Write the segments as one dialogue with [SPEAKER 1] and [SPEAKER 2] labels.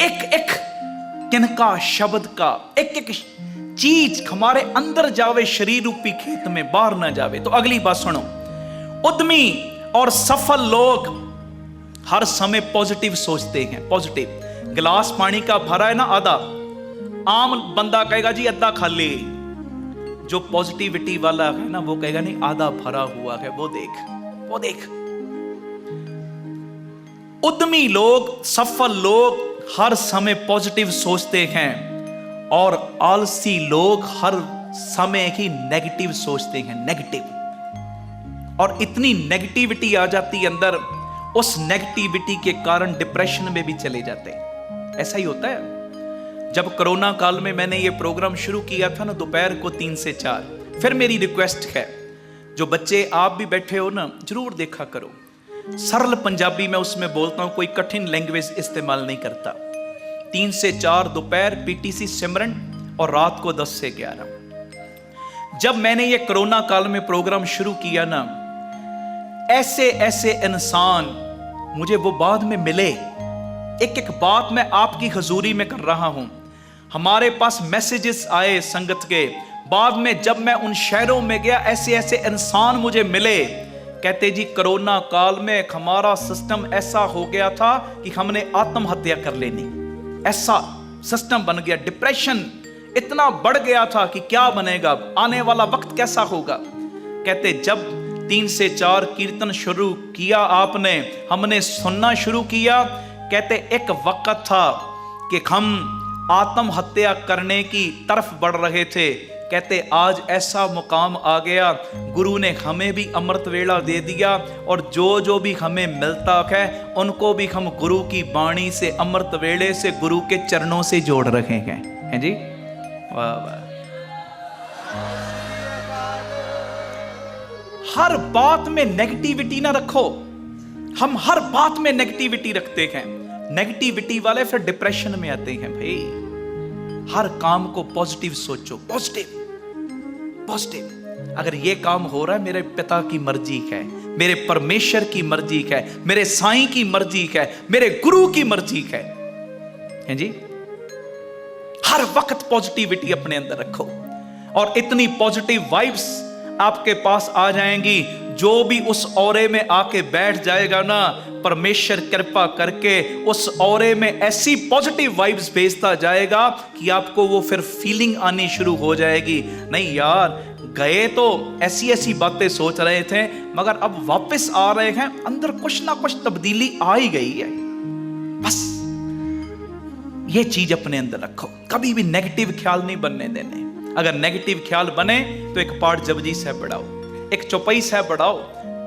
[SPEAKER 1] एक एक तिनका शब्द का, एक एक चीज हमारे अंदर जावे, शरीर रूपी खेत में बाहर ना जावे। तो अगली बात सुनो, उद्यमी और सफल लोग हर समय पॉजिटिव सोचते हैं। पॉजिटिव, गिलास पानी का भरा है ना आधा, आम बंदा कहेगा जी आधा खाली। जो पॉजिटिविटी वाला है ना वो कहेगा नहीं आधा भरा हुआ है, वो देख वो देख। उद्यमी लोग, सफल लोग हर समय पॉजिटिव सोचते हैं और आलसी लोग हर समय ही नेगेटिव सोचते हैं, नेगेटिव। और इतनी नेगेटिविटी आ जाती है अंदर, उस नेगेटिविटी के कारण डिप्रेशन में भी चले जाते हैं। ऐसा ही होता है। जब कोरोना काल में मैंने ये प्रोग्राम शुरू किया था ना, दोपहर को 3 से 4, फिर मेरी रिक्वेस्ट है जो बच्चे आप भी बैठे हो ना, जरूर देखा करो। सरल पंजाबी में उसमें बोलता हूं, कोई कठिन लैंग्वेज इस्तेमाल नहीं करता। 3 से 4 दोपहर पीटीसी सिमरन और रात को 10 से 11। जब मैंने ये कोरोना काल में प्रोग्राम शुरू किया ना, ऐसे ऐसे इंसान मुझे वो बाद में मिले। एक एक बात मैं आपकी हजूरी में कर रहा हूं। हमारे पास मैसेजेस आए संगत के बाद में, जब मैं उन शहरों में गया, ऐसे ऐसे इंसान मुझे मिले, कहते जी कोरोना काल में हमारा सिस्टम ऐसा हो गया था कि हमने आत्महत्या कर लेनी, ऐसा सिस्टम बन गया। डिप्रेशन इतना बढ़ गया था कि क्या बनेगा, आने वाला वक्त कैसा होगा। कहते जब 3 से 4 कीर्तन शुरू किया आपने, हमने सुनना शुरू किया, कहते एक वक्त था कि हम आत्महत्या करने की तरफ बढ़ रहे थे। कहते आज ऐसा मुकाम आ गया, गुरु ने हमें भी अमृत वेला दे दिया और जो जो भी हमें मिलता है उनको भी हम गुरु की वाणी से, अमृत वेले से, गुरु के चरणों से जोड़ रहे हैं जी। वाह वाह। हर बात में नेगेटिविटी ना रखो। हम हर बात में नेगेटिविटी रखते हैं, नेगेटिविटी वाले फिर डिप्रेशन में आते हैं। भाई हर काम को पॉजिटिव सोचो, पॉजिटिव पॉजिटिव। अगर ये काम हो रहा है मेरे पिता की मर्जी है, मेरे परमेश्वर की मर्जी है, मेरे साईं की मर्जी है, मेरे गुरु की मर्जी है जी। हर वक्त पॉजिटिविटी अपने अंदर रखो और इतनी पॉजिटिव वाइब्स आपके पास आ जाएंगी, जो भी उस औरे में आके बैठ जाएगा ना, परमेश्वर कृपा करके उस औरे में ऐसी पॉजिटिव वाइब्स भेजता जाएगा कि आपको वो फिर फीलिंग आनी शुरू हो जाएगी। नहीं यार, गए तो ऐसी ऐसी बातें सोच रहे थे, मगर अब वापस आ रहे हैं, अंदर कुछ ना कुछ तब्दीली आ ही गई है। बस ये चीज अपने अंदर रखो, कभी भी नेगेटिव ख्याल नहीं बनने देने। अगर नेगेटिव ख्याल बने तो एक पाठ जपजी साहब बढ़ाओ, एक चौपाई साहब बढ़ाओ,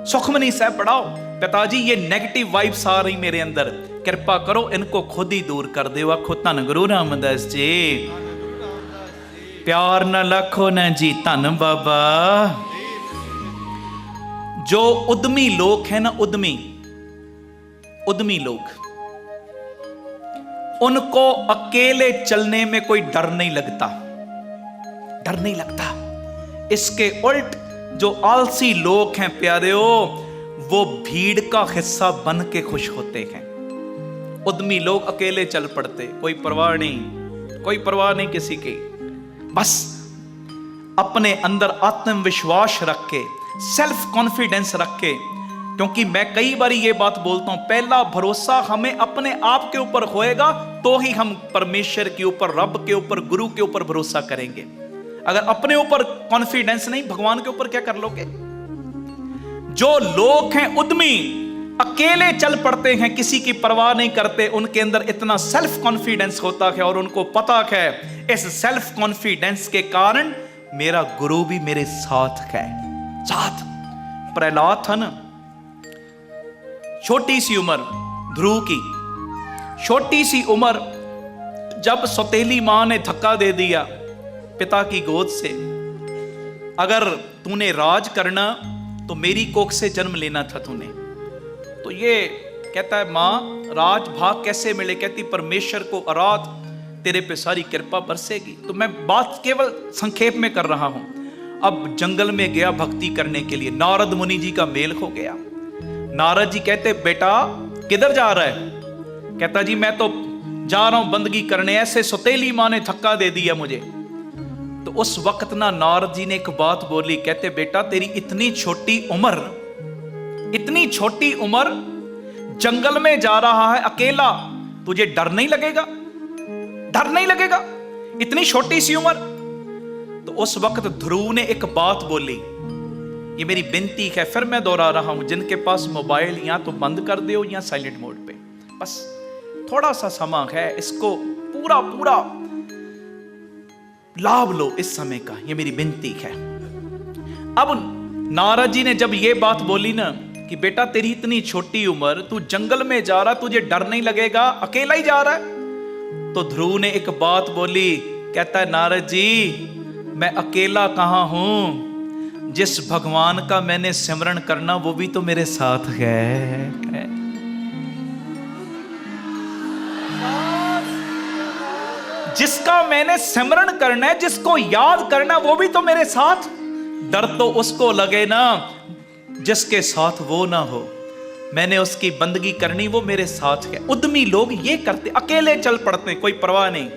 [SPEAKER 1] सुखमनी साहब बढ़ाओ। पिताजी ये नेगेटिव वाइब्स आ रही मेरे अंदर, कृपा करो इनको खुद ही दूर कर दे। वाखो धन गुरु रामदास जी, प्यार न लखो न जी, धन बाबा। जो उद्यमी लोग हैं ना, उद्यमी लोग, उनको अकेले चलने में कोई डर नहीं लगता, डर नहीं लगता। इसके उल्ट जो आलसी लोग हैं प्यारेओ, वो भीड़ का हिस्सा बन के खुश होते हैं। उद्यमी लोग अकेले चल पड़ते, कोई परवाह नहीं, कोई परवाह नहीं किसी की। बस अपने अंदर आत्मविश्वास रख के, सेल्फ कॉन्फिडेंस रख के, क्योंकि मैं कई बार ये बात बोलता हूं, पहला भरोसा हमें अपने आप के ऊपर होएगा तो ही हम परमेश्वर के ऊपर, रब के ऊपर, गुरु के ऊपर भरोसा करेंगे। अगर अपने ऊपर कॉन्फिडेंस नहीं, भगवान के ऊपर क्या कर लोगे। जो लोग हैं उद्यमी, अकेले चल पड़ते हैं, किसी की परवाह नहीं करते, उनके अंदर इतना सेल्फ कॉन्फिडेंस होता है और उनको पता है इस सेल्फ कॉन्फिडेंस के कारण मेरा गुरु भी मेरे साथ है। साथ प्रहलाद था ना, छोटी सी उम्र ध्रुव की, छोटी सी उम्र, जब सौतेली मां ने धक्का दे दिया पिता की गोद से, अगर तूने राज करना तो मेरी कोख से जन्म लेना था तूने। तो ये कहता है मां राज भाग कैसे मिले, कहती परमेश्वर को आराध, तेरे पे सारी कृपा बरसेगी। तो मैं बात केवल संक्षेप में कर रहा हूं। अब जंगल में गया भक्ति करने के लिए, नारद मुनि जी का मेल हो गया। नारद जी कहते बेटा किधर जा रहा है, कहता जी मैं तो जा रहा हूं बंदगी करने, ऐसे सौतेली माँ ने धक्का दे दिया मुझे। तो उस वक्त ना नारद जी ने एक बात बोली, कहते बेटा तेरी इतनी छोटी उम्र, जंगल में जा रहा है अकेला, तुझे डर नहीं लगेगा? डर नहीं लगेगा? इतनी छोटी सी उम्र। तो उस वक्त ध्रुव ने एक बात बोली, ये मेरी विनती है, फिर मैं दोहरा रहा हूं, जिनके पास मोबाइल या तो बंद कर दो या साइलेंट मोड पे, बस थोड़ा सा समय है, इसको पूरा लाभ लो इस समय का, ये मेरी विनती है। अब नारद जी ने जब ये बात बोली ना कि बेटा तेरी इतनी छोटी उम्र, तू जंगल में जा रहा, तुझे डर नहीं लगेगा, अकेला ही जा रहा है? तो ध्रुव ने एक बात बोली, कहता है नारद जी मैं अकेला कहां हूं, जिस भगवान का मैंने सिमरण करना वो भी तो मेरे साथ है। जिसका मैंने सिमरण करना है, जिसको याद करना, वो भी तो मेरे साथ। डर तो उसको लगे ना जिसके साथ वो ना हो, मैंने उसकी बंदगी करनी, वो मेरे साथ है। उद्यमी लोग ये करते, अकेले चल पड़ते हैं, कोई परवाह नहीं।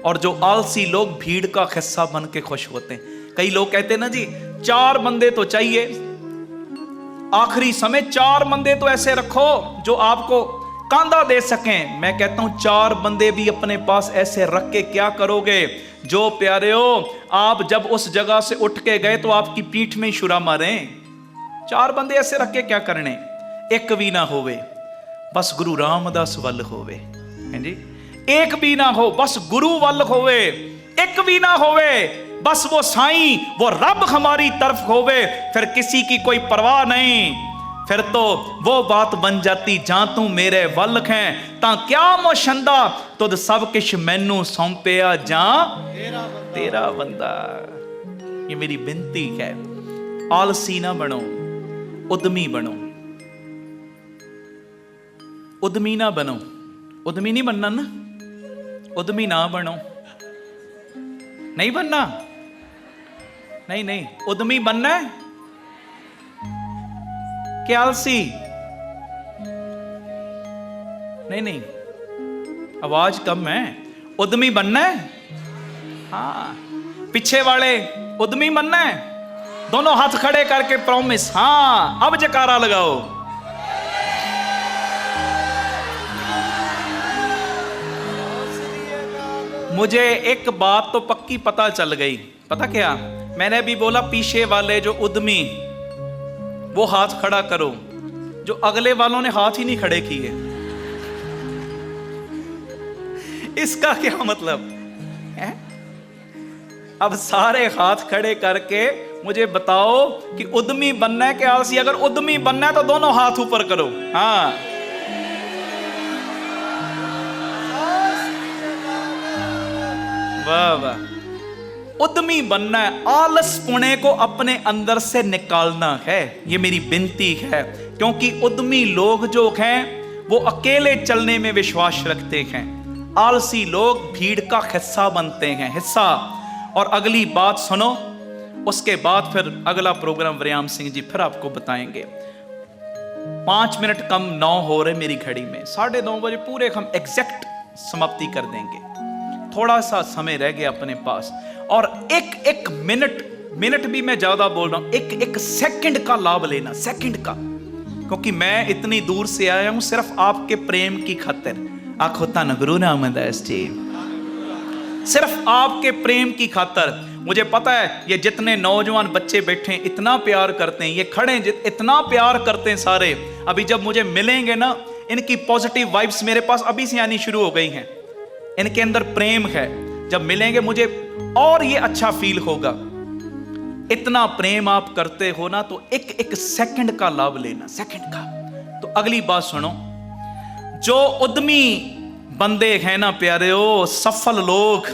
[SPEAKER 1] और जो आलसी लोग भीड़ का हिस्सा बन के खुश होते हैं। कई लोग कहते हैं ना जी 4 बंदे तो चाहिए, आखिरी समय 4 बंदे तो ऐसे रखो जो आपको कांधा दे सकें। मैं कहता हूं 4 बंदे भी अपने पास ऐसे रख के क्या करोगे? जो प्यारे हो, आप जब उस जगह से उठ के गए तो आपकी पीठ में ही छुरा मारे। 4 बंदे ऐसे रख के क्या करने? एक भी ना होवे बस गुरु रामदास वल होवे, हैं जी। एक भी ना हो बस गुरु वल होवे, एक भी ना होवे बस वो साईं, वो रब हमारी तरफ होवे, फिर किसी की कोई परवाह नहीं। फिर तो वो बात बन जाती, जां तू मेरे वल है तां क्या मोशंदा, तुद सब किश मैनू सौंपिया जां तेरा बंदा। ये मेरी विनती है, आलसी ना बनो, उद्यमी बनो। उद्यमी ना बनो, उद्यमी नहीं बनना ना, उद्यमी ना बनो, नहीं बनना, नहीं उद्यमी बनना है कि आलसी? नहीं आवाज कम है। उद्यमी बनना है, हाँ। पीछे वाले उद्यमी बनना है, दोनों हाथ खड़े करके प्रॉमिस, हाँ। अब जयकारा लगाओ। मुझे एक बात तो पक्की पता चल गई, पता क्या? मैंने भी बोला पीछे वाले जो उद्यमी वो हाथ खड़ा करो, जो अगले वालों ने हाथ ही नहीं खड़े किए। इसका क्या मतलब है? अब सारे हाथ खड़े करके मुझे बताओ कि उद्यमी बनना है कि आलसी? अगर उद्यमी बनना है तो दोनों हाथ ऊपर करो, हाँ। वाह वाह। उद्यमी बनना है, आलस पुणे को अपने अंदर से निकालना है, ये मेरी विनती है। क्योंकि उद्यमी लोग जो हैं वो अकेले चलने में विश्वास रखते हैं, आलसी लोग भीड़ का हिस्सा बनते हैं, हिस्सा। और अगली बात सुनो, उसके बाद फिर अगला प्रोग्राम व्यायाम सिंह जी फिर आपको बताएंगे। 5 मिनट कम 9 हो रहे मेरी घड़ी में, 9:30 बजे पूरे हम एग्जैक्ट समाप्ति कर देंगे। थोड़ा सा समय रह गया अपने पास, और एक मिनट भी मैं ज्यादा बोल रहा हूं, एक सेकंड का लाभ लेना, सेकंड का। क्योंकि मैं इतनी दूर से आया हूं सिर्फ आपके प्रेम की खातिर। आखो धन गुरु रामदास जी, सिर्फ आपके प्रेम की खातिर। मुझे पता है ये जितने नौजवान बच्चे बैठे हैं इतना प्यार करते हैं, ये खड़े इतना प्यार करते हैं सारे। अभी जब मुझे मिलेंगे ना, इनकी पॉजिटिव वाइब्स मेरे पास अभी से आनी शुरू हो गई हैं, इनके अंदर प्रेम है। जब मिलेंगे मुझे और ये अच्छा फील होगा। इतना प्रेम आप करते हो ना, तो एक सेकंड का लाभ लेना, सेकंड का। तो अगली बात सुनो, जो उद्यमी बंदे हैं ना प्यारे हो, सफल लोग,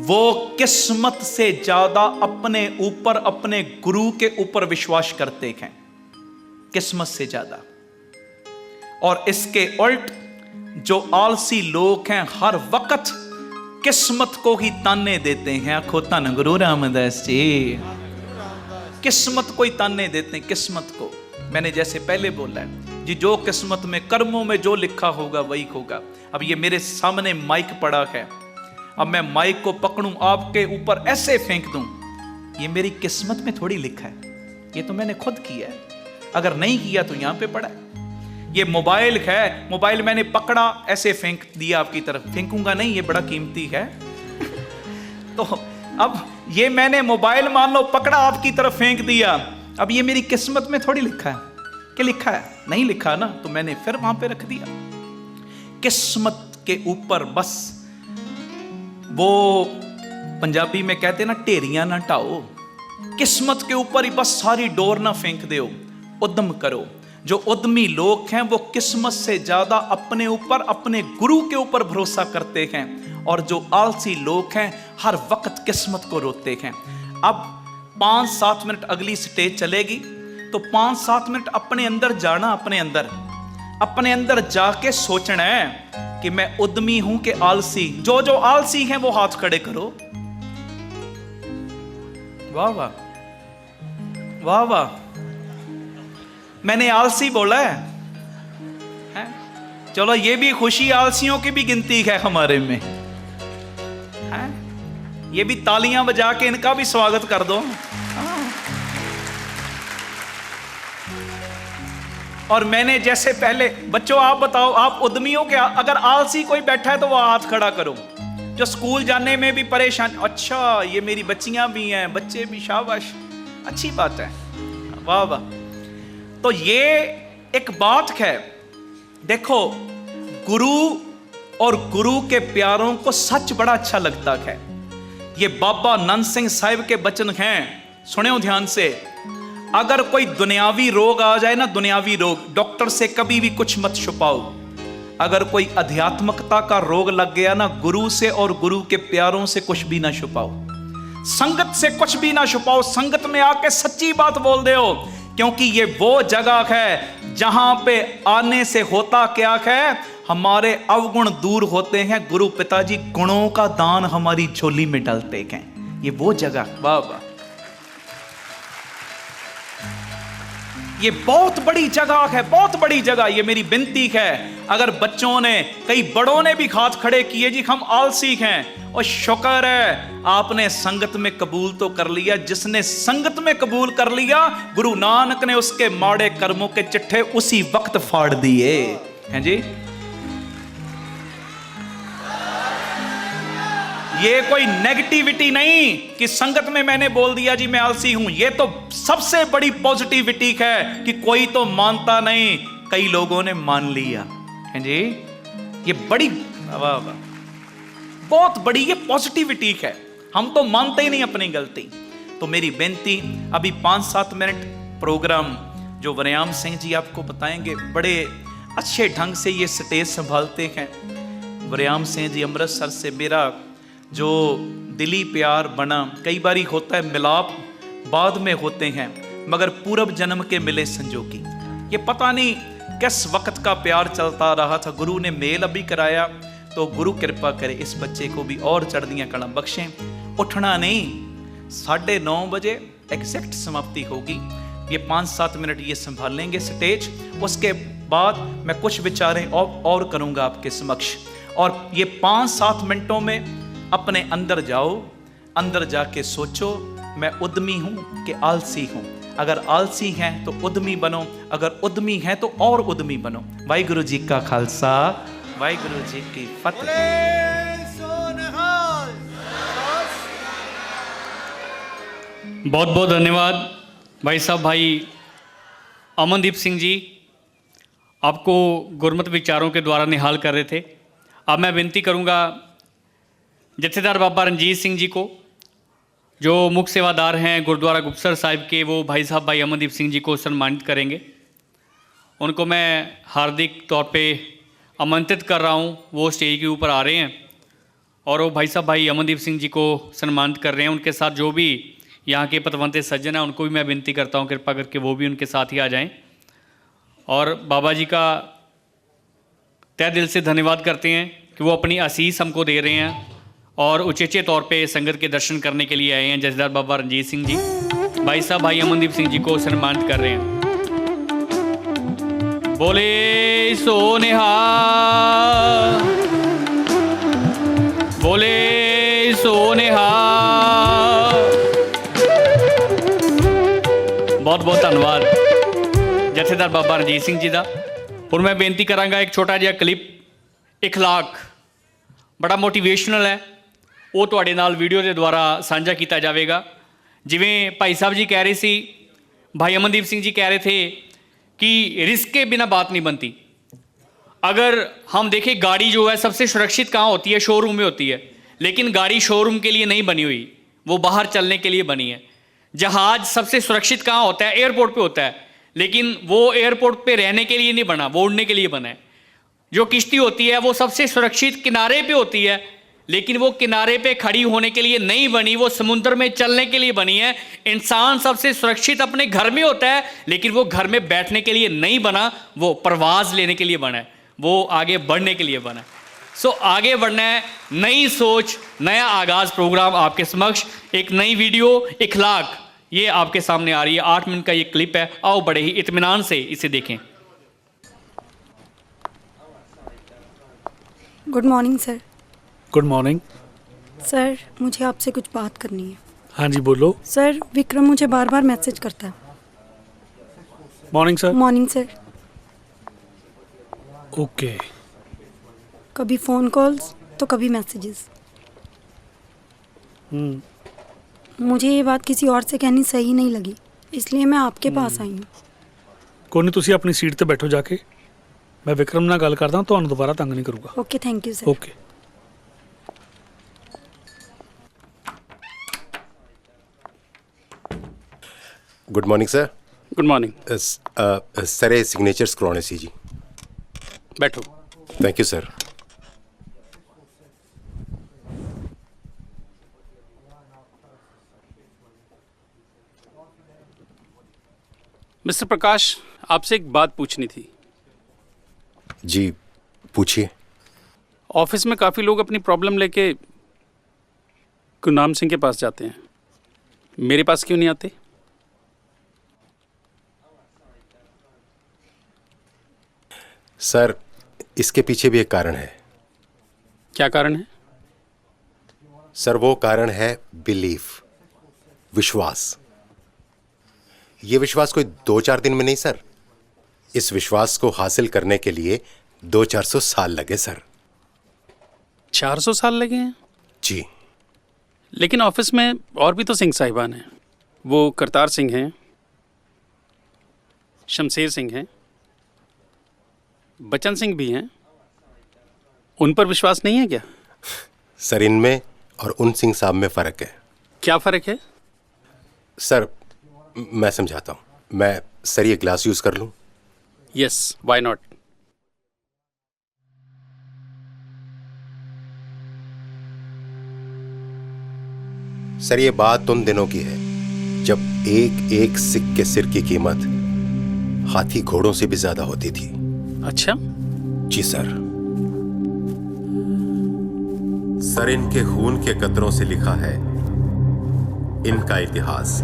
[SPEAKER 1] वो किस्मत से ज्यादा अपने ऊपर, अपने गुरु के ऊपर विश्वास करते हैं, किस्मत से ज्यादा। और इसके उल्ट जो आलसी लोग हैं हर वक्त किस्मत को ही ताने देते हैं। आखो धन गुरु रामदास जी, किस्मत को ही ताने देते हैं, किस्मत को। मैंने जैसे पहले बोला है, जी जो किस्मत में कर्मों में जो लिखा होगा वही होगा। अब ये मेरे सामने माइक पड़ा है, अब मैं माइक को पकड़ूं आपके ऊपर ऐसे फेंक दूं, ये मेरी किस्मत में थोड़ी लिखा है, ये तो मैंने खुद किया है। अगर नहीं किया तो यहां पे पड़ा है। ये मोबाइल है, मोबाइल मैंने पकड़ा ऐसे फेंक दिया आपकी तरफ, फेंकूंगा नहीं, ये बड़ा कीमती है। तो अब ये मैंने मोबाइल मान लो पकड़ा आपकी तरफ फेंक दिया, अब ये मेरी किस्मत में थोड़ी लिखा है कि लिखा है, नहीं लिखा ना, तो मैंने फिर वहां पे रख दिया। किस्मत के ऊपर बस वो पंजाबी में कहते ना ढेरियां ना ढाओ, किस्मत के ऊपर ही बस सारी डोर ना फेंक दो, उद्यम करो। जो उद्यमी लोग हैं वो किस्मत से ज्यादा अपने ऊपर, अपने गुरु के ऊपर भरोसा करते हैं, और जो आलसी लोग हैं हर वक्त किस्मत को रोकते हैं। अब 5-7 मिनट अगली स्टेज चलेगी, तो 5-7 मिनट अपने अंदर जाना, अपने अंदर जाके सोचना है कि मैं उद्यमी हूं कि आलसी। जो जो आलसी हैं वो हाथ खड़े करो। वाह वाह वाह वाह, मैंने आलसी बोला है? चलो ये भी खुशी, आलसियों की भी गिनती है हमारे में, है? ये भी तालियां बजा के इनका भी स्वागत कर दो। और मैंने जैसे पहले, बच्चों आप बताओ, आप उद्यमियों के, अगर आलसी कोई बैठा है तो वह हाथ खड़ा करो। जो स्कूल जाने में भी परेशान, अच्छा ये मेरी बच्चियां भी हैं, बच्चे भी, शाबाश, अच्छी बात है, वाह वाह। तो ये एक बात है, देखो गुरु और गुरु के प्यारों को सच बड़ा अच्छा लगता है। ये बाबा नंद सिंह साहिब के वचन हैं, सुने ध्यान से। अगर कोई दुनियावी रोग आ जाए ना, दुनियावी रोग, डॉक्टर से कभी भी कुछ मत छुपाओ। अगर कोई आध्यात्मिकता का रोग लग गया ना, गुरु से और गुरु के प्यारों से कुछ भी ना छुपाओ, संगत से कुछ भी ना छुपाओ, संगत में आके सच्ची बात बोल दे हो, क्योंकि ये वो जगह है जहां पे आने से होता क्या है, हमारे अवगुण दूर होते हैं, गुरु पिताजी गुणों का दान हमारी झोली में डालते हैं। ये वो जगह, वाह वाह, ये बहुत बड़ी जगह है, बहुत बड़ी जगह। ये मेरी विनती है, अगर बच्चों ने, कई बड़ों ने भी हाथ खड़े किए जी हम आलसी हैं, और शुक्र है आपने संगत में कबूल तो कर लिया। जिसने संगत में कबूल कर लिया, गुरु नानक ने उसके माड़े कर्मों के चिट्ठे उसी वक्त फाड़ दिए हैं जी। ये कोई नेगेटिविटी नहीं कि संगत में मैंने बोल दिया जी मैं आलसी हूं, ये तो सबसे बड़ी पॉजिटिविटी है कि कोई तो मानता नहीं, कई लोगों ने मान लिया है जी। ये बड़ी, वाह वाह, बहुत बड़ी ये पॉजिटिविटी है। हम तो मानते ही नहीं अपनी गलती। तो मेरी बेनती, अभी 5-7 मिनट प्रोग्राम जो वरयाम सिंह जी आपको बताएंगे, बड़े अच्छे ढंग से ये स्टेज संभालते हैं। वरयाम सिंह जी अमृतसर से मेरा जो दिली प्यार बना, कई बारी होता है मिलाप बाद में होते हैं, मगर पूर्व जन्म के मिले संजोगी। ये पता नहीं किस वक्त का प्यार चलता रहा था, गुरु ने मेल अभी कराया, तो गुरु कृपा करे इस बच्चे को भी और चढ़दियां कलम बख्शें। उठना नहीं, 9:30 बजे एग्जैक्ट समाप्ति होगी। ये 5-7 मिनट ये संभालेंगे स्टेज, उसके बाद मैं कुछ विचारें और करूंगा आपके समक्ष। और ये 5-7 मिनटों में अपने अंदर जाओ, अंदर जाके सोचो मैं उद्यमी हूं कि आलसी हूं। अगर आलसी हैं तो उद्यमी बनो, अगर उद्यमी हैं तो और उद्यमी बनो। वाहिगुरु जी का खालसा, वाहिगुरु जी की फतेह।
[SPEAKER 2] बहुत बहुत धन्यवाद भाई साहब, भाई अमनदीप सिंह जी आपको गुरमत विचारों के द्वारा निहाल कर रहे थे। अब मैं विनती करूंगा जत्थेदार बाबा रणजीत सिंह जी को, जो मुख्य सेवादार हैं गुरुद्वारा गुप्तसर साहिब के, वो भाई साहब भाई अमनदीप सिंह जी को सम्मानित करेंगे। उनको मैं हार्दिक तौर पे आमंत्रित कर रहा हूँ, वो स्टेज के ऊपर आ रहे हैं और वो भाई साहब भाई अमनदीप सिंह जी को सम्मानित कर रहे हैं। उनके साथ जो भी यहाँ के पतवंते सज्जन हैं उनको भी मैं विनती करता हूँ कृपा करके वो भी उनके साथ ही आ जाएं। और बाबा जी का तहे दिल से धन्यवाद करते हैं कि वो अपनी आशीष हमको दे रहे हैं और उचेचे तौर पे संगत के दर्शन करने के लिए आए हैं। जथेदार बाबा रणजीत सिंह जी भाई साहब भाई अमनदीप सिंह जी को सम्मानित कर रहे हैं। बोले सो निहाल, बोले सो निहाल। बहुत बहुत धन्यवाद जथेदार बाबा रणजीत सिंह जी का। और मैं बेनती करांगा एक छोटा जिहा क्लिप इखलाक बड़ा मोटिवेशनल है, वो तुहाडे नाल वीडियो के द्वारा साझा किया जाएगा। जिवें भाई साहब जी कह रहे सी, भाई अमनदीप सिंह जी कह रहे थे कि रिस्क के बिना बात नहीं बनती। अगर हम देखें गाड़ी जो है सबसे सुरक्षित कहाँ होती है? शोरूम में होती है। लेकिन गाड़ी शोरूम के लिए नहीं बनी हुई, वो बाहर चलने के लिए बनी है। जहाज़ सबसे सुरक्षित कहाँ होता है? एयरपोर्ट पे होता है। लेकिन वो एयरपोर्ट पे रहने के लिए नहीं बना, वो उड़ने के लिए बना है। जो किश्ती होती है वो सबसे सुरक्षित किनारे पे होती है, लेकिन वो किनारे पे खड़ी होने के लिए नहीं बनी, वो समुद्र में चलने के लिए बनी है। इंसान सबसे सुरक्षित अपने घर में होता है, लेकिन वो घर में बैठने के लिए नहीं बना, वो परवाज़ लेने के लिए बना है, वो आगे बढ़ने के लिए बना है। सो आगे बढ़ना है, नई सोच, नया आगाज़ प्रोग्राम आपके समक्ष। एक नई वीडियो इखलाक ये आपके सामने आ रही है। 8 मिनट का ये क्लिप है, आओ बड़े ही इत्मीनान से इसे देखें।
[SPEAKER 3] Good morning sir.
[SPEAKER 4] Good morning.
[SPEAKER 3] Sir मुझे आपसे कुछ बात करनी है।
[SPEAKER 4] हाँ जी बोलो।
[SPEAKER 3] सर विक्रम मुझे बार बार मैसेज करता है।
[SPEAKER 4] Morning sir.
[SPEAKER 3] Morning sir.
[SPEAKER 4] Okay.
[SPEAKER 3] कभी फ़ोन कॉल्स तो कभी मैसेजेस। मुझे ये बात किसी और से कहनी सही नहीं लगी, इसलिए मैं आपके पास आई हूँ।
[SPEAKER 4] कोई नहीं, तुसी अपनी सीट ते बैठो जाके, मैं विक्रम नाल गल करदा, तुहानू दोबारा तंग नहीं करूँगा।
[SPEAKER 3] Okay thank you sir.
[SPEAKER 4] Okay.
[SPEAKER 5] Good morning sir.
[SPEAKER 2] Good morning.
[SPEAKER 5] Sir ये सिग्नेचर्स करवाने सी जी।
[SPEAKER 2] बैठो।
[SPEAKER 5] Thank you sir.
[SPEAKER 6] मिस्टर प्रकाश, आपसे एक बात पूछनी थी।
[SPEAKER 5] जी पूछिए।
[SPEAKER 6] ऑफिस में काफ़ी लोग अपनी प्रॉब्लम लेके गुरनाम सिंह के पास जाते हैं, मेरे पास क्यों नहीं आते?
[SPEAKER 5] सर इसके पीछे भी एक कारण है।
[SPEAKER 6] क्या कारण है?
[SPEAKER 5] सर वो कारण है बिलीफ, विश्वास। ये विश्वास कोई 2-4 दिन में नहीं सर, इस विश्वास को हासिल करने के लिए 200-400 साल लगे सर।
[SPEAKER 6] 400 साल लगे हैं?
[SPEAKER 5] जी।
[SPEAKER 6] लेकिन ऑफिस में और भी तो सिंह साहिबान हैं। वो करतार सिंह हैं, शमशेर सिंह हैं, बचन सिंह भी हैं। उन पर विश्वास नहीं है क्या?
[SPEAKER 5] सर इनमें और उन सिंह साहब में फ़र्क है।
[SPEAKER 6] क्या फ़र्क है?
[SPEAKER 5] सर मैं समझाता हूँ। मैं सर ये ग्लास यूज़ कर लूँ?
[SPEAKER 6] Yes, why not.
[SPEAKER 5] सर ये बात उन दिनों की है जब एक एक सिख के सिर की कीमत हाथी घोड़ों से भी ज्यादा होती थी।
[SPEAKER 6] अच्छा?
[SPEAKER 5] जी सर। सर इनके खून के कतरों से लिखा है इनका इतिहास।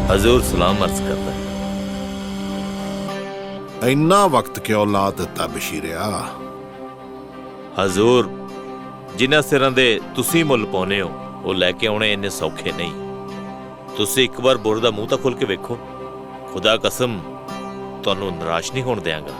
[SPEAKER 7] हजूर सलाम अर्ज करता है।
[SPEAKER 8] ਇੰਨਾ ਵਕਤ ਕਿਉਂ ਲਾ ਦਿੱਤਾ ਬਸ਼ੀਰਿਆ?
[SPEAKER 7] ਹਜ਼ੂਰ ਜਿਨ੍ਹਾਂ ਸਿਰਾਂ ਦੇ ਤੁਸੀਂ ਮੁੱਲ ਪਾਉਨੇ ਹੋ ਉਹ ਲੈ ਕੇ ਆਉਣੇ ਇੰਨੇ ਸੌਖੇ ਨਹੀਂ। ਤੁਸੀਂ ਇੱਕ ਵਾਰ ਬੁਰ ਦਾ ਮੂੰਹ ਤਾਂ ਖੋਲ ਕੇ ਵੇਖੋ, ਖੁਦਾ ਕਸਮ ਤੁਹਾਨੂੰ ਨਿਰਾਸ਼ ਨਹੀਂ ਹੋਣ ਦਿਆਂਗਾ।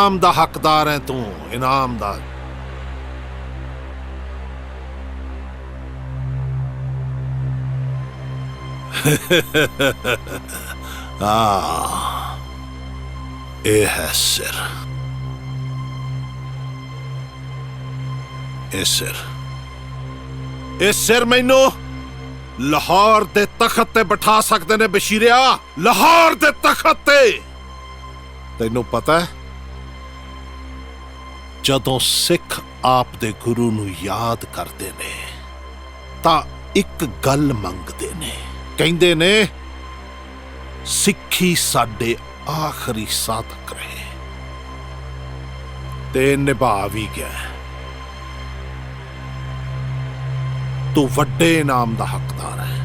[SPEAKER 8] इनाम दा हकदार है तू, इनाम दा। ਇਹ ਹੈ ਸਿਰ, ਇਹ ਸਿਰ ਮੈਨੂੰ ਲਾਹੌਰ ਦੇ ਤਖਤ ਤੇ ਬਿਠਾ ਸਕਦੇ ਨੇ ਬਸ਼ੀਰਿਆ, ਲਾਹੌਰ ਦੇ ਤਖਤ ਤੇ। ਤੈਨੂੰ ਪਤਾ ਹੈ ਜਦੋਂ ਸਿੱਖ ਆਪ ਦੇ ਗੁਰੂ ਨੂੰ ਯਾਦ ਕਰਦੇ ਨੇ ਤਾਂ ਇੱਕ ਗੱਲ ਮੰਗਦੇ ਨੇ, ਕਹਿੰਦੇ ਨੇ ਸਿੱਖੀ ਸਾਡੇ ਆਖਰੀ ਸਾਹ ਤੱਕ ਰਹੇ, ਤੇ ਨਿਭਾ ਵੀ ਗਿਆ। ਤੂੰ ਵੱਡੇ ਇਨਾਮ ਦਾ ਹੱਕਦਾਰ ਹੈ।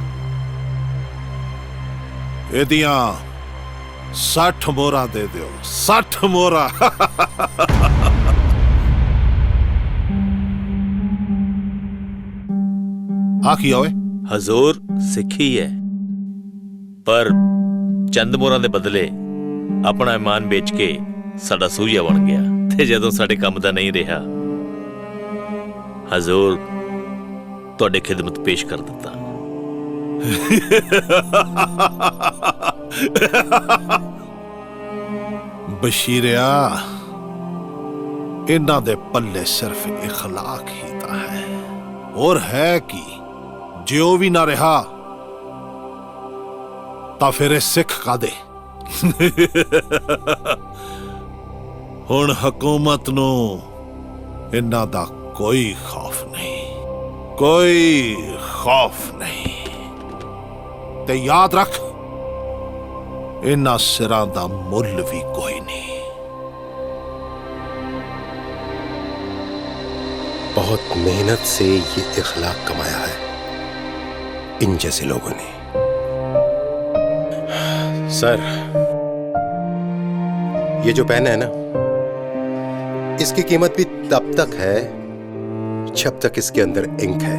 [SPEAKER 8] ਇਹਦੀਆਂ 60 ਮੋਹਰਾਂ ਦੇ ਦਿਓ, 60 ਮੋਹਰਾਂ। ਆ ਕੀ ਹੋਏ?
[SPEAKER 7] ਹਜ਼ੂਰ ਸਿੱਖੀ ਹੈ, ਪਰ ਚੰਦ ਮੋਹਰਾਂ ਦੇ ਬਦਲੇ ਆਪਣਾ ਇਮਾਨ ਵੇਚ ਕੇ ਸਾਡਾ ਸੂਈਆ ਬਣ ਗਿਆ, ਤੇ ਜਦੋਂ ਸਾਡੇ ਕੰਮ ਦਾ ਨਹੀਂ ਰਿਹਾ, ਹਜ਼ੂਰ ਤੁਹਾਡੇ ਖਿਦਮਤ ਪੇਸ਼ ਕਰ ਦਿੱਤਾ।
[SPEAKER 8] ਬਸ਼ੀਰਿਆ, ਇਹਨਾਂ ਦੇ ਪੱਲੇ ਸਿਰਫ ਇਖਲਾਕ ਹੀ ਤਾਂ ਹੈ, ਹੋਰ ਹੈ ਕੀ? ਜੇ ਉਹ ਵੀ ਨਾ ਰਿਹਾ ਤਾਂ ਫਿਰ ਇਹ ਸਿੱਖ ਕਾਦੇ? ਹੁਣ ਹਕੂਮਤ ਨੂੰ ਇਹਨਾਂ ਦਾ ਕੋਈ ਖੌਫ ਨਹੀਂ, ਕੋਈ ਖੌਫ ਨਹੀਂ। ਤੇ ਯਾਦ ਰੱਖ, ਇਹਨਾਂ ਸਿਰਾਂ ਦਾ ਮੁੱਲ ਵੀ ਕੋਈ नहीं।
[SPEAKER 5] बहुत मेहनत से ये इखलाक कमाया है इन जैसे लोगों ने। सर, ये जो पेन है ना, इसकी कीमत भी तब तक है जब तक इसके अंदर इंक है।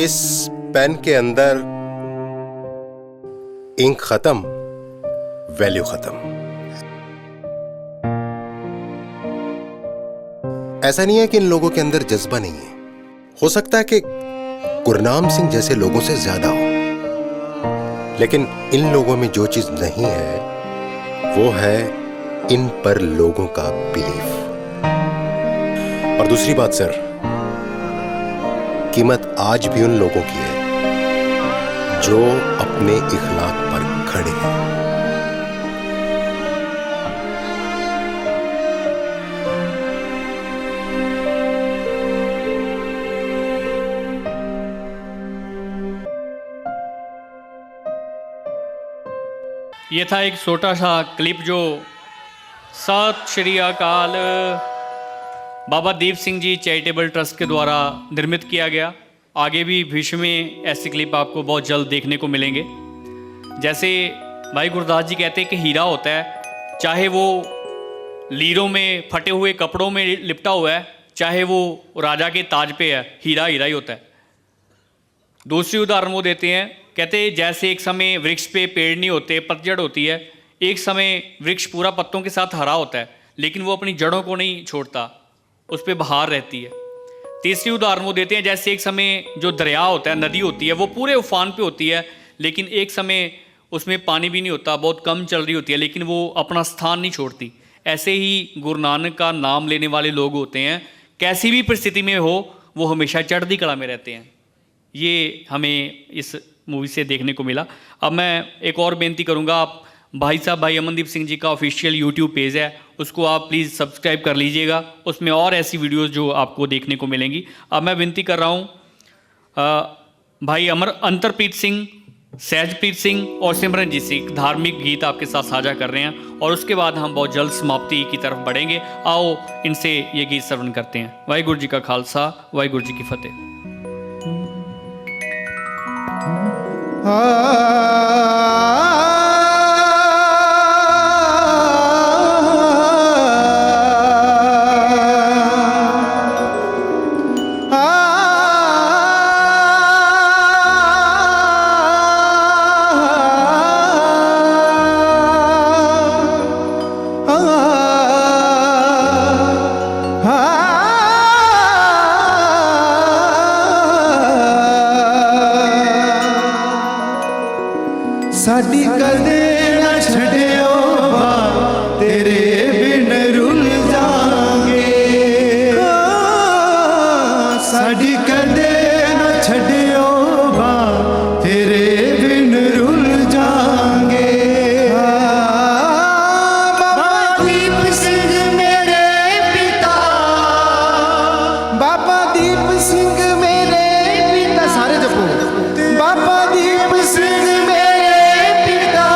[SPEAKER 5] इस पेन के अंदर इंक खत्म, वैल्यू खत्म। ऐसा नहीं है कि इन लोगों के अंदर जज्बा नहीं है, हो सकता है कि गुरनाम सिंह जैसे लोगों से ज्यादा हो, लेकिन इन लोगों में जो चीज नहीं है वो है इन पर लोगों का बिलीफ। और दूसरी बात सर, कीमत आज भी उन लोगों की है जो अपने इखलाक पर खड़े हैं।
[SPEAKER 2] ये था एक छोटा सा क्लिप जो सत श्री अकाल बाबा दीप सिंह जी चैरिटेबल ट्रस्ट के द्वारा निर्मित किया गया। आगे भी भविष्य में ऐसे क्लिप आपको बहुत जल्द देखने को मिलेंगे। जैसे भाई गुरदास जी कहते हैं कि हीरा होता है, चाहे वो लीरों में फटे हुए कपड़ों में लिपटा हुआ है, चाहे वो राजा के ताज पे है, हीरा हीरा ही होता है। दूसरी उदाहरण वो देते हैं, कहते हैं जैसे एक समय वृक्ष पे पेड़ नहीं होते, पतझड़ होती है, एक समय वृक्ष पूरा पत्तों के साथ हरा होता है, लेकिन वो अपनी जड़ों को नहीं छोड़ता, उस पर बहार रहती है। तीसरी उदाहरण वो देते हैं, जैसे एक समय जो दरिया होता है, नदी होती है, वो पूरे उफान पे होती है, लेकिन एक समय उसमें पानी भी नहीं होता, बहुत कम चल रही होती है, लेकिन वो अपना स्थान नहीं छोड़ती। ऐसे ही गुरु नानक का नाम लेने वाले लोग होते हैं, कैसी भी परिस्थिति में हो वो हमेशा चढ़ती कला में रहते हैं। ये हमें इस मूवी से देखने को मिला। अब मैं एक और बेनती करूँगा, आप भाई साहब भाई अमनदीप सिंह जी का ऑफिशियल यूट्यूब पेज है, उसको आप प्लीज़ सब्सक्राइब कर लीजिएगा, उसमें और ऐसी वीडियोस जो आपको देखने को मिलेंगी। अब मैं विनती कर रहा हूँ भाई अंतरप्रीत सिंह, सहजप्रीत सिंह और सिमरनजीत सिंह धार्मिक गीत आपके साथ साझा कर रहे हैं, और उसके बाद हम बहुत जल्द समाप्ति की तरफ बढ़ेंगे। आओ इनसे ये गीत श्रवण करते हैं। वाहिगुरु जी का खालसा, वाहिगुरु जी की फतेह।
[SPEAKER 9] साड़ी कदे न छड़ियो बा तेरे बिन रुल जाएंगे। बाबा दीप सिंह मेरे पिता, बाबा दीप सिंह मेरे पिता, सारे जपो। बाबा दीप सिंह मेरे पिता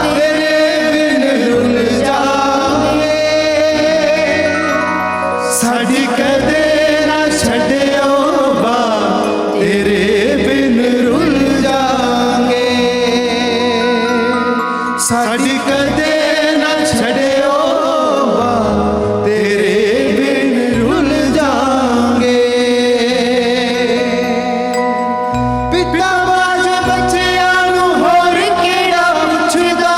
[SPEAKER 9] तेरे बिन रुल जाएंगे। साड़ी कदे ना छड़ियो बा तेरे बिन रुल जाएंगे। साड़ी कदे ना छड़ियो बा तेरे बिन रुल जाएंगे। पिता बाज बच्चियां नू होर केड़ा पुछदा,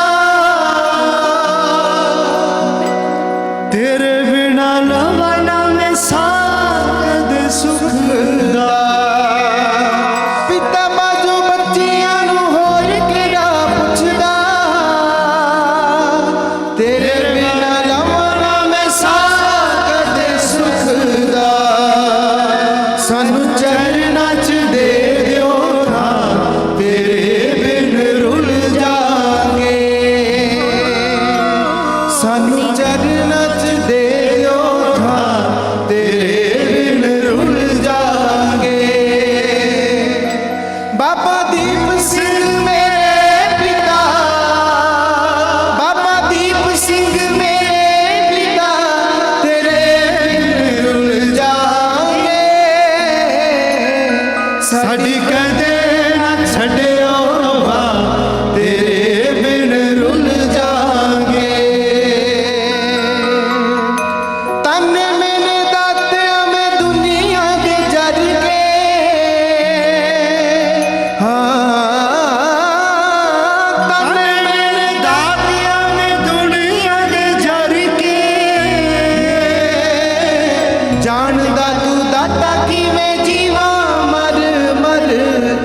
[SPEAKER 9] तेरे बिना लवाना में साद सुख दा। पिता बाजो बच्चियां नू होर केड़ा पुछदा, तेरे बिना लवाना में साद सुख दा। सानू चरना च दे दियो थां तेरे बिन रुल जाएंगे। सानू चरना च दे दियो थां तेरे बिन रुल जाएंगे। बाबा दीप सिंह मेरे पिता, बाबा दीप सिंह मेरे पिता तेरे बिन रुल जाएंगे। साड़ी कदे ना छड़ियो बा तेरे बिन रुल जाएंगे। तन्ने मैंने दातिया में दुनिया के जर के, हाँ तन्ने मैंने दातिया में दुनिया के जर के। जानदा तू दाता की मैं जीवा मर मर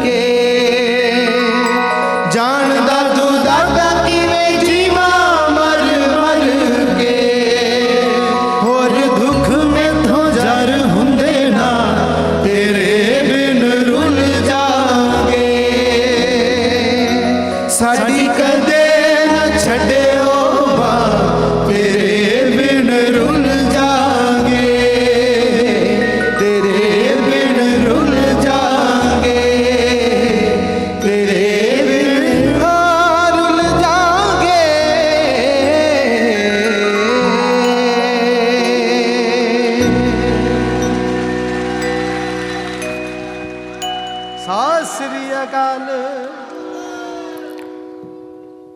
[SPEAKER 9] के। जानदा तू दाता की मैं जीवा मर मर के। होर दुख में तो जर हुंदे ना तेरे बिन रुल जाएंगे। साड़ी कदे न छड़ियो बा तेरे बिन रुल जाएंगे। तेरे बिन रुल जाएंगे। तेरे बिन रुल जाएंगे। सत श्री अकाल।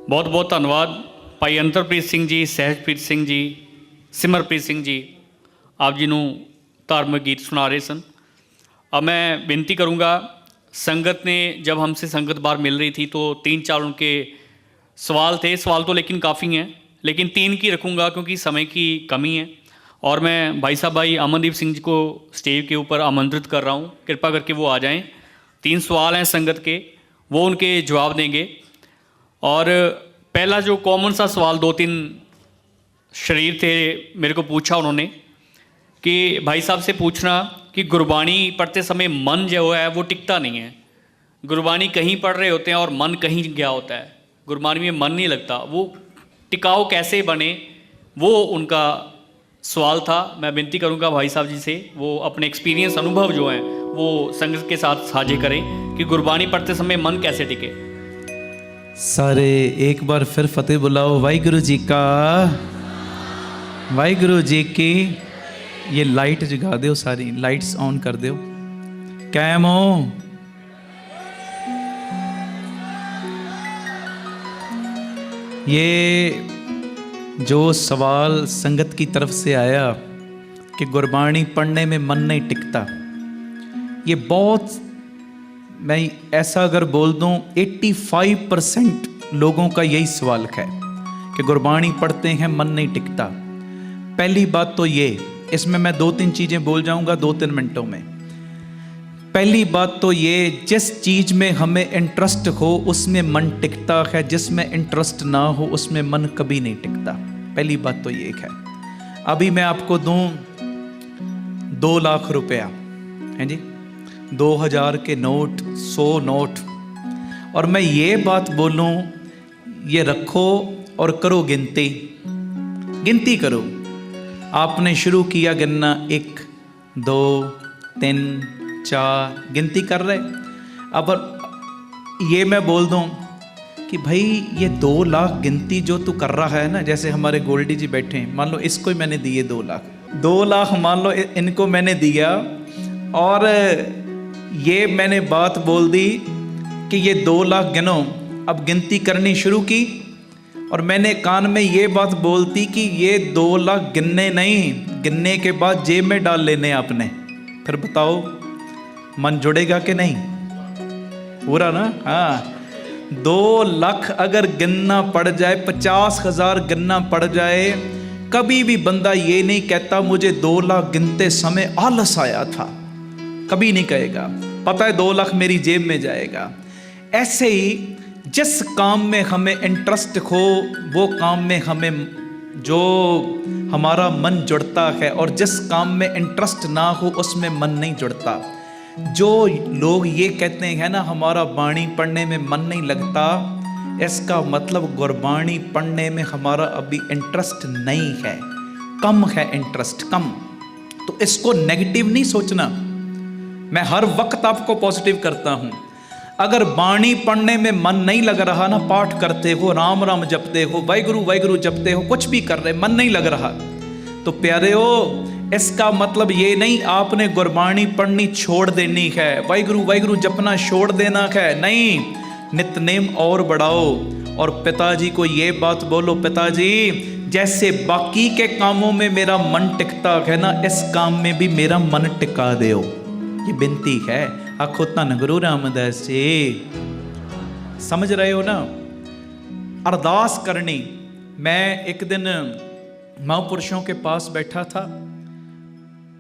[SPEAKER 2] बहुत बहुत धन्यवाद भाई अंतरप्रीत सिंह जी, सहजप्रीत सिंह जी, सिमरप्रीत सिंह जी, आप जी ਨੂੰ धार्मिक गीत सुना रहे सन। अब मैं विनती करूंगा, संगत ने जब हमसे संगत बार मिल रही थी तो 3-4 उनके सवाल थे। सवाल तो लेकिन काफ़ी हैं, लेकिन 3 की रखूंगा क्योंकि समय की कमी है। और मैं भाई साहब भाई अमनदीप सिंह जी को स्टेज के ऊपर आमंत्रित कर रहा हूँ, कृपा करके वो आ जाएं। 3 सवाल हैं संगत के, वो उनके जवाब देंगे। और पहला जो कॉमन सा सवाल 2-3 शरीर थे मेरे को पूछा उन्होंने कि भाई साहब से पूछना कि गुरबाणी पढ़ते समय मन जो है वो टिकता नहीं है। गुरबाणी कहीं पढ़ रहे होते हैं और मन कहीं गया होता है, गुरबाणी में मन नहीं लगता, वो टिकाऊ कैसे बने, वो उनका सवाल था। मैं विनती करूंगा भाई साहब जी से वो अपने एक्सपीरियंस अनुभव जो हैं वो संगत के साथ साझे करें कि गुरबाणी पढ़ते समय मन कैसे टिके।
[SPEAKER 10] सारे एक बार फिर फतेह बुलाओ। वाहिगुरु जी का, वाहिगुरु जी की। ये लाइट जगा दो, सारी लाइट्स ऑन कर दो। कैम हो? ये जो सवाल संगत की तरफ से आया कि गुरबाणी पढ़ने में मन नहीं टिकता, ये बहुत, मैं ऐसा अगर बोल दूं 85% लोगों का यही सवाल है कि गुरबाणी पढ़ते हैं मन नहीं टिकता। पहली बात तो ये, इसमें मैं 2-3 चीज़ें बोल जाऊंगा 2-3 मिनटों में। पहली बात तो ये, जिस चीज़ में हमें इंटरेस्ट हो उसमें मन टिकता है, जिसमें इंटरेस्ट ना हो उसमें मन कभी नहीं टिकता। पहली बात तो ये है। अभी मैं आपको दूं 2 लाख रुपया, हैं जी, 2000 के नोट, 100 नोट, और मैं ये बात बोलूं, ये रखो और करो गिनती, गिनती करो। आपने शुरू किया गिनना, 1 2 3 4, गिनती कर रहे। अब ये मैं बोल दूं कि भाई ये 2 लाख गिनती जो तू कर रहा है ना, जैसे हमारे गोल्डी जी बैठे हैं, मान लो इसको ही मैंने दिए 2 लाख, 2 लाख मान लो इनको मैंने दिया, और ये मैंने बात बोल दी कि ये 2 लाख गिनो। अब गिनती करनी शुरू की, और मैंने कान में ये बात बोलती कि ये 2 लाख गिनने नहीं, गिनने के बाद जेब में डाल लेने आपने। फिर बताओ मन जुड़ेगा कि नहीं? पूरा ना? हाँ, 2 लाख अगर गिनना पड़ जाए, 50,000 गिनना पड़ जाए, कभी भी बंदा ये नहीं कहता मुझे 2 लाख गिनते समय आलस आया था, कभी नहीं कहेगा। पता है 2 लाख मेरी जेब में जाएगा। ऐसे ही जिस काम में हमें इंटरेस्ट हो, वो काम में हमें जो हमारा मन जुड़ता है, और जिस काम में इंटरेस्ट ना हो उसमें मन नहीं जुड़ता। जो लोग ये कहते हैं ना हमारा बाणी पढ़ने में मन नहीं लगता, इसका मतलब गुरबाणी पढ़ने में हमारा अभी इंटरेस्ट नहीं है, कम है इंटरेस्ट, कम। तो इसको नेगेटिव नहीं सोचना, मैं हर वक्त आपको पॉजिटिव करता हूं। अगर बाणी पढ़ने में मन नहीं लग रहा ना, पाठ करते हो, राम राम जपते हो, वाहिगुरु वाहिगुरु जपते हो, कुछ भी कर रहे, मन नहीं लग रहा, तो प्यारे हो, इसका मतलब ये नहीं आपने गुरबाणी पढ़नी छोड़ देनी है, वाहिगुरु वाहिगुरु जपना छोड़ देना है, नहीं, नित्यनेम और बढ़ाओ। और पिताजी को ये बात बोलो, पिताजी जैसे बाकी के कामों में मेरा मन टिकता है ना, इस काम में भी मेरा मन टिका दो। ये बिनती है। आखो धन गुरु रामदास जी, समझ रहे हो ना? अरदास करनी। मैं एक दिन महापुरुषों के पास बैठा था,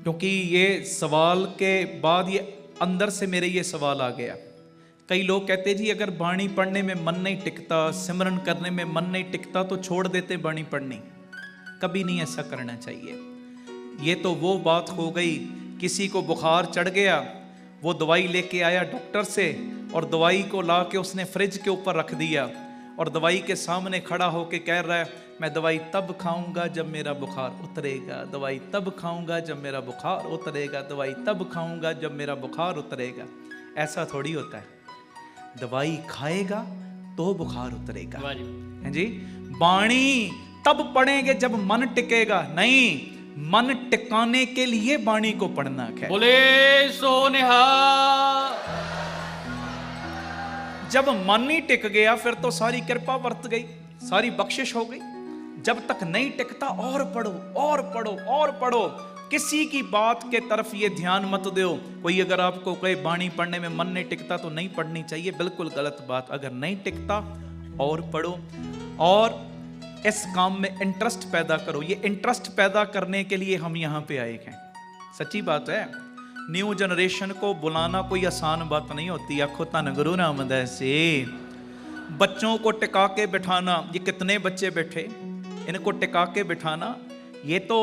[SPEAKER 10] क्योंकि ये सवाल के बाद ये अंदर से मेरे ये सवाल आ गया। कई लोग कहते जी अगर बाणी पढ़ने में मन नहीं टिकता, सिमरन करने में मन नहीं टिकता तो छोड़ देते बाणी पढ़नी। कभी नहीं ऐसा करना चाहिए। ये तो वो बात हो गई, किसी को बुखार चढ़ गया, वो दवाई लेके आया डॉक्टर से, और दवाई को ला के उसने फ्रिज के ऊपर रख दिया, और दवाई के सामने खड़ा होके कह रहा है मैं दवाई तब खाऊंगा जब मेरा बुखार उतरेगा, दवाई तब खाऊंगा जब मेरा बुखार उतरेगा, दवाई तब खाऊंगा जब मेरा बुखार उतरेगा। ऐसा थोड़ी होता है, दवाई खाएगा तो बुखार उतरेगा, है जी। बाणी तब पढ़ेंगे जब मन टिकेगा, नहीं, मन टिकाने के लिए बाणी को पढ़ना है।
[SPEAKER 2] बोले सो निहाल।
[SPEAKER 1] जब मन नहीं टिक गया फिर तो सारी कृपा वर्त गई, सारी बख्शिश हो गई। जब तक नहीं टिकता और पढ़ो और पढ़ो और पढ़ो, किसी की बात के तरफ ये ध्यान मत दो। कोई अगर आपको कहे बाणी पढ़ने में मन नहीं टिकता तो नहीं पढ़नी चाहिए, बिल्कुल गलत बात। अगर नहीं टिकता और पढ़ो, और इस काम में इंटरेस्ट पैदा करो। ये इंटरेस्ट पैदा करने के लिए हम यहाँ पे आए हैं, सच्ची बात है। न्यू जनरेशन को बुलाना कोई आसान बात नहीं होती। आखो धन गुरु रामदास जी। बच्चों को टिका के बिठाना, ये कितने बच्चे बैठे, इनको टिका के बिठाना, ये तो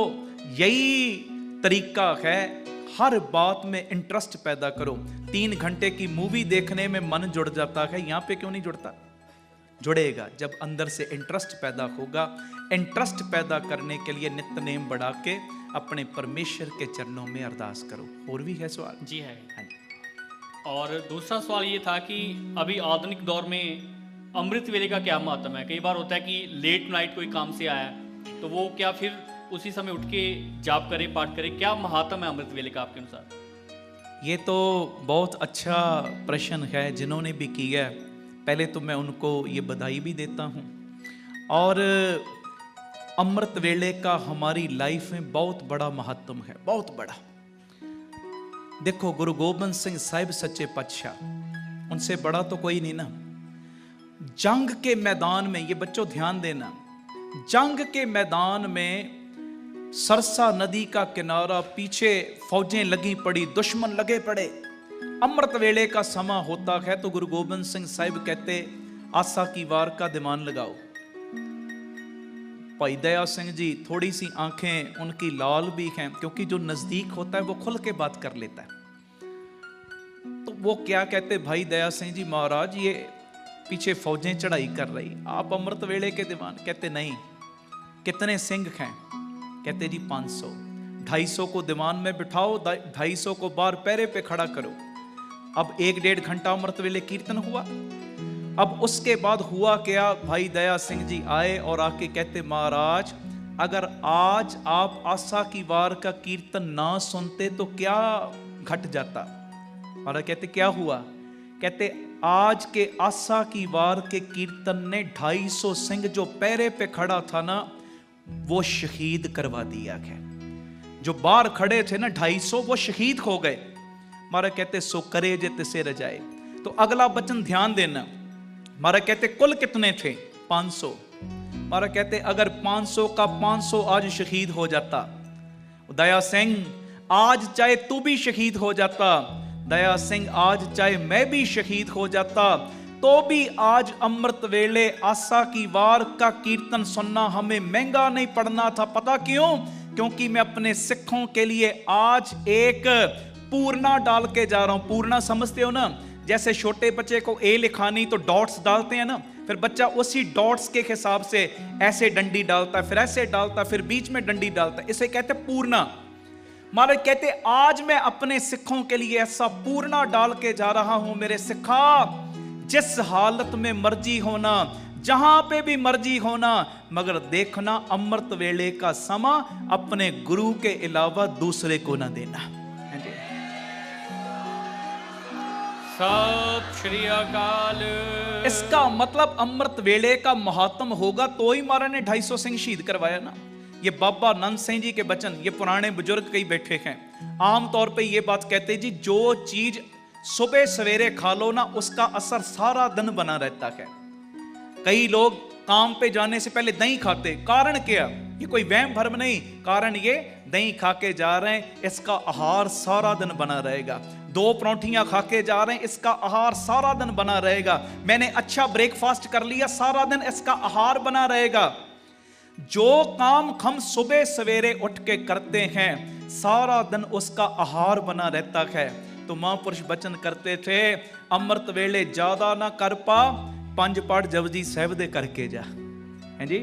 [SPEAKER 1] यही तरीका है। हर बात में इंटरेस्ट पैदा करो। 3 घंटे की मूवी देखने में मन जुड़ जाता है, यहाँ पे क्यों नहीं जुड़ता? जुड़ेगा जब अंदर से इंटरेस्ट पैदा होगा। इंटरेस्ट पैदा करने के लिए नित्य नेम बढ़ा के अपने परमेश्वर के चरणों में अरदास करो। और भी है सवाल?
[SPEAKER 2] जी है। और दूसरा सवाल ये था कि अभी आधुनिक दौर में अमृत वेले का क्या महत्व है? कई बार होता है कि लेट नाइट कोई काम से आया तो वो क्या फिर उसी समय उठ के जाप करे, पाठ करे, क्या महत्व है अमृत वेले का आपके अनुसार?
[SPEAKER 10] ये तो बहुत अच्छा प्रश्न है जिन्होंने भी किया। पहले तो मैं उनको ये बधाई भी देता हूँ। और अमृत वेले का हमारी लाइफ में बहुत बड़ा महत्व है, बहुत बड़ा। देखो गुरु गोबिंद सिंह साहिब सच्चे पातशाह, उनसे बड़ा तो कोई नहीं ना। जंग के मैदान में, ये बच्चों ध्यान देना, जंग के मैदान में सरसा नदी का किनारा, पीछे फौजें लगी पड़ी, दुश्मन लगे पड़े। अमृत वेले का समा होता है तो गुरु गोबिंद सिंह साहिब कहते आसा की वार का दिमान लगाओ। भाई दया सिंह जी थोड़ी सी आंखें उनकी लाल भी हैं, क्योंकि जो नजदीक होता है वो खुल के बात कर लेता है।
[SPEAKER 1] वो क्या कहते, भाई दया सिंह जी महाराज ये पीछे फौजें चढ़ाई कर रही, आप अमृत वेले के दीवान। कहते नहीं। कितने सिंह हैं? कहते जी 500। 250 को दीवान में बिठाओ, 250 को बार पैरे पे खड़ा करो। अब 1-1.5 घंटा अमृत वेले कीर्तन हुआ। अब उसके बाद हुआ क्या, भाई दया सिंह जी आए और आके कहते, महाराज अगर आज आप आशा की वार का कीर्तन ना सुनते तो क्या घट जाता। और कहते क्या हुआ? कहते आज के आशा की वार के कीर्तन ने 250 सिंह जो पैरे पे खड़ा था ना, वो शहीद करवा दिया है। जो बाहर खड़े थे ना 250, वो शहीद हो गए। मारा कहते सो करे जे तिसे रजाए। तो अगला वचन ध्यान देना। मारा कहते कुल कितने थे? 500। मारा कहते अगर 500 का 500 आज शहीद हो जाता, दया सिंह आज चाहे तू भी शहीद हो जाता, दया सिंह आज चाहे मैं भी शहीद हो जाता, तो भी आज अमृत वेले आशा की वार का कीर्तन सुनना हमें महंगा नहीं पड़ना था। पता क्यों? क्योंकि मैं अपने सिखों के लिए आज एक पूर्णा डाल के जा रहा हूं। पूर्णा समझते हो ना? जैसे छोटे बच्चे को ए लिखानी तो डॉट्स डालते हैं ना, फिर बच्चा उसी डॉट्स के हिसाब से ऐसे डंडी डालता है, फिर ऐसे डालता है, फिर बीच में डंडी डालता है। इसे कहते पूर्णा। महाराज कहते आज मैं अपने सिखों के लिए ऐसा पूर्णा डाल के जा रहा हूं। मेरे सिखा, जिस हालत में मर्जी होना, जहां पे भी मर्जी होना, मगर देखना अमृत वेले का समा अपने गुरु के अलावा दूसरे को ना देना।
[SPEAKER 2] सत श्री अकाल।
[SPEAKER 1] इसका मतलब अमृत वेले का महात्म होगा तो ही महाराज ने 250 सिंह शहीद करवाया ना। ये बाबा नंद सिंह जी के बचन, ये पुराने बुजुर्ग कई बैठे हैं, आमतौर पे ये बात कहते जी, जो चीज सुबह सवेरे खा लो ना उसका असर सारा दिन बना रहता है। कई लोग काम पे जाने से पहले दही खाते, कारण क्या? ये कोई वहम भरम नहीं, कारण ये दही खा के जा रहे हैं, इसका आहार सारा दिन बना रहेगा। 2 परौंठियां खा के जा रहे हैं, इसका आहार सारा दिन बना रहेगा। मैंने अच्छा ब्रेकफास्ट कर लिया, सारा दिन इसका आहार बना रहेगा। जो काम हम सुबह सवेरे उठ के करते हैं सारा दिन उसका आहार बना रहता है। तो महापुरुष वचन करते थे, अमृत वेले ज्यादा ना कर पा, 5 पाठ जपजी साहिब दे करके जा, हैं जी,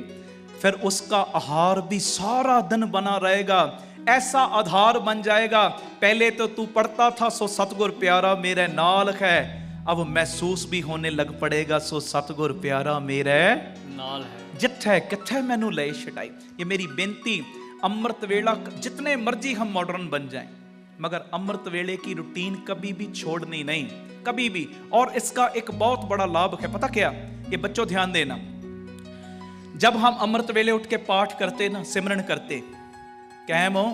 [SPEAKER 1] फिर उसका आहार भी सारा दिन बना रहेगा। ऐसा आधार बन जाएगा। पहले तो तू पढ़ता था सो सतगुर प्यारा मेरे नाल है, अब महसूस भी होने लग पड़ेगा सो सतगुर प्यारा मेरे
[SPEAKER 2] नाल है।
[SPEAKER 1] जिथे किथे मैनू ले छड़ाई। ये मेरी बेनती, अमृत वेला जितने मर्जी हम मॉडर्न बन जाएं, मगर अमृत वेले की रूटीन कभी भी छोड़नी नहीं, कभी भी। और इसका एक बहुत बड़ा लाभ है, पता क्या? ये बच्चों ध्यान देना, जब हम अमृत वेले उठ के पाठ करते ना, सिमरन करते, कैम हो,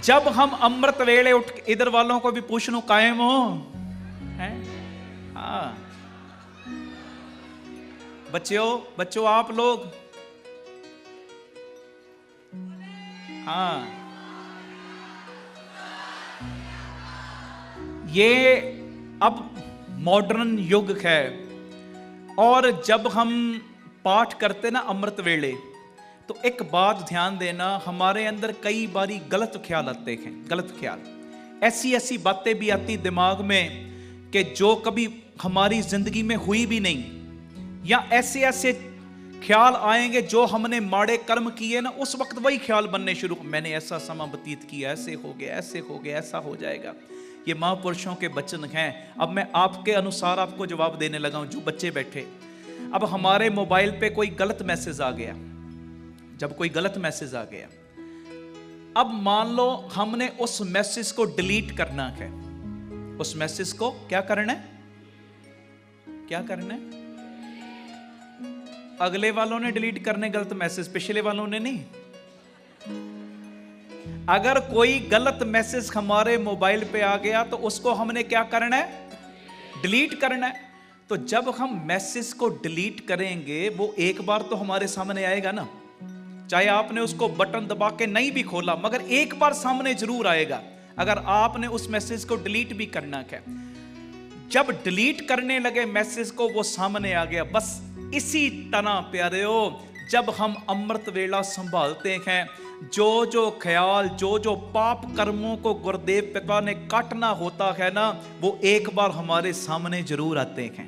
[SPEAKER 1] जब हम अमृत वेले उठ के, इधर वालों को भी पूछ लूं, कायम हो हैं? हाँ बच्चों आप लोग, हाँ ये अब मॉडर्न युग है। और जब हम पाठ करते ना अमृत वेले, तो एक बात ध्यान देना, हमारे अंदर कई बारी गलत ख्याल आते हैं। गलत ख्याल, ऐसी ऐसी बातें भी आती दिमाग में कि जो कभी हमारी जिंदगी में हुई भी नहीं, या ऐसे ऐसे ख्याल आएंगे जो हमने माड़े कर्म किए ना, उस वक्त वही ख्याल बनने शुरू, मैंने ऐसा समा व्यतीत किया, ऐसे हो गया, ऐसे हो गया, ऐसा हो जाएगा। ये महापुरुषों के वचन हैं। अब मैं आपके अनुसार आपको जवाब देने लगा हूं। जो बच्चे बैठे, अब हमारे मोबाइल पे कोई गलत मैसेज आ गया, जब कोई गलत मैसेज आ गया, अब मान लो हमने उस मैसेज को डिलीट करना है। उस मैसेज को क्या करना है? क्या करना है? अगले वालों ने डिलीट करने गलत मैसेज, पिछले वालों ने नहीं। अगर कोई गलत मैसेज हमारे मोबाइल पे आ गया तो उसको हमने क्या करना है? डिलीट करना है। तो जब हम मैसेज को डिलीट करेंगे, वो एक बार तो हमारे सामने आएगा ना, चाहे आपने उसको बटन दबा के नहीं भी खोला, मगर एक बार सामने जरूर आएगा। अगर आपने उस मैसेज को डिलीट भी करना है, जब डिलीट करने लगे मैसेज को, वो सामने आ गया। बस इसी तरह प्यारे हो, जब हम अमृत वेला संभालते हैं, जो जो ख्याल, जो जो पाप कर्मों को गुरुदेव पिता ने काटना होता है ना, वो एक बार हमारे सामने जरूर आते हैं।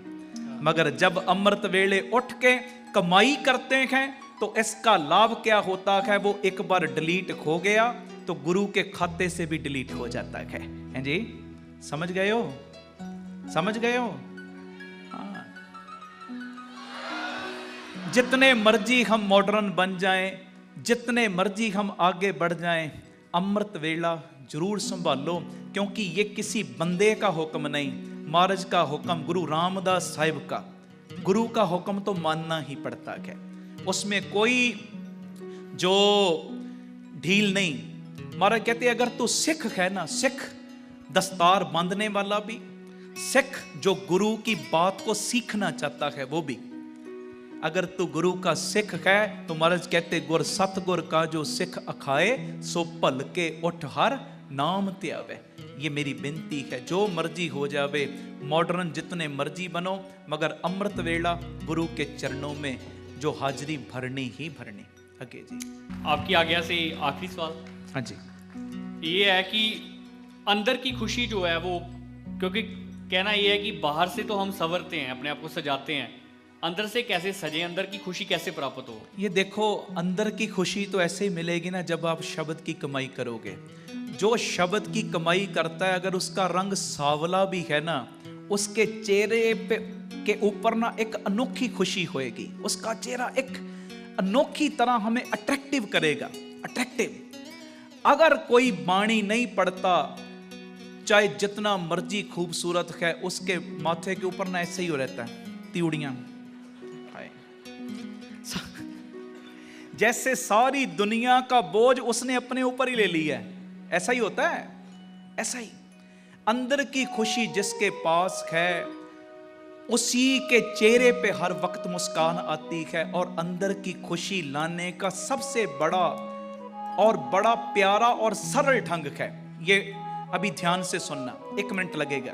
[SPEAKER 1] मगर जब अमृत वेले उठ के कमाई करते हैं तो इसका लाभ क्या होता है, वो एक बार डिलीट हो गया तो गुरु के खाते से भी डिलीट हो जाता है। हैं जी, समझ गए हो? समझ गए हो? हाँ। जितने मर्जी हम मॉडर्न बन जाएं, जितने मर्जी हम आगे बढ़ जाएं, अमृत वेला जरूर संभालो, क्योंकि ये किसी बंदे का हुक्म नहीं, महाराज का हुक्म, गुरु रामदास साहिब का। गुरु का हुक्म तो मानना ही पड़ता है, उसमें कोई जो ढील नहीं। महाराज कहते अगर तू सिख है ना, सिख दस्तार बांधने वाला भी, सिख जो गुरु की बात को सीखना चाहता है वो भी, अगर तू गुरु का सिख है तो महाराज कहते गुर सतगुर का जो सिख अखाए सो भल के उठ हर नाम त्यावे। ये मेरी विनती है, जो मर्जी हो जावे, मॉडर्न जितने मर्जी बनो, मगर अमृत वेला गुरु के चरणों में जो हाजिरी भरनी ही भरनी। आगे जी,
[SPEAKER 2] आपकी आज्ञा से आखिरी सवाल।
[SPEAKER 1] हाँ जी,
[SPEAKER 2] ये है कि अंदर की खुशी जो है वो, क्योंकि कहना ये है कि बाहर से तो हम संवरते हैं, अपने आप को सजाते हैं, अंदर से कैसे सजे, अंदर की खुशी कैसे प्राप्त हो?
[SPEAKER 1] ये देखो, अंदर की खुशी तो ऐसे ही मिलेगी ना जब आप शब्द की कमाई करोगे। जो शब्द की कमाई करता है, अगर उसका रंग सावला भी है ना, उसके चेहरे पे के ऊपर ना एक अनोखी खुशी होएगी, उसका चेहरा एक अनोखी तरह हमें अट्रैक्टिव करेगा, अट्रैक्टिव। अगर कोई बाणी नहीं पढ़ता, चाहे जितना मर्जी खूबसूरत है, उसके माथे के ऊपर ना ऐसे ही हो रहता है, त्योड़ियां, जैसे सारी दुनिया का बोझ उसने अपने ऊपर ही ले लिया है। ऐसा ही होता है, ऐसा ही। अंदर की खुशी जिसके पास है, उसी के चेहरे पे हर वक्त मुस्कान आती है। और अंदर की खुशी लाने का सबसे बड़ा और बड़ा प्यारा और सरल ढंग है, ये अभी ध्यान से सुनना, 1 मिनट लगेगा,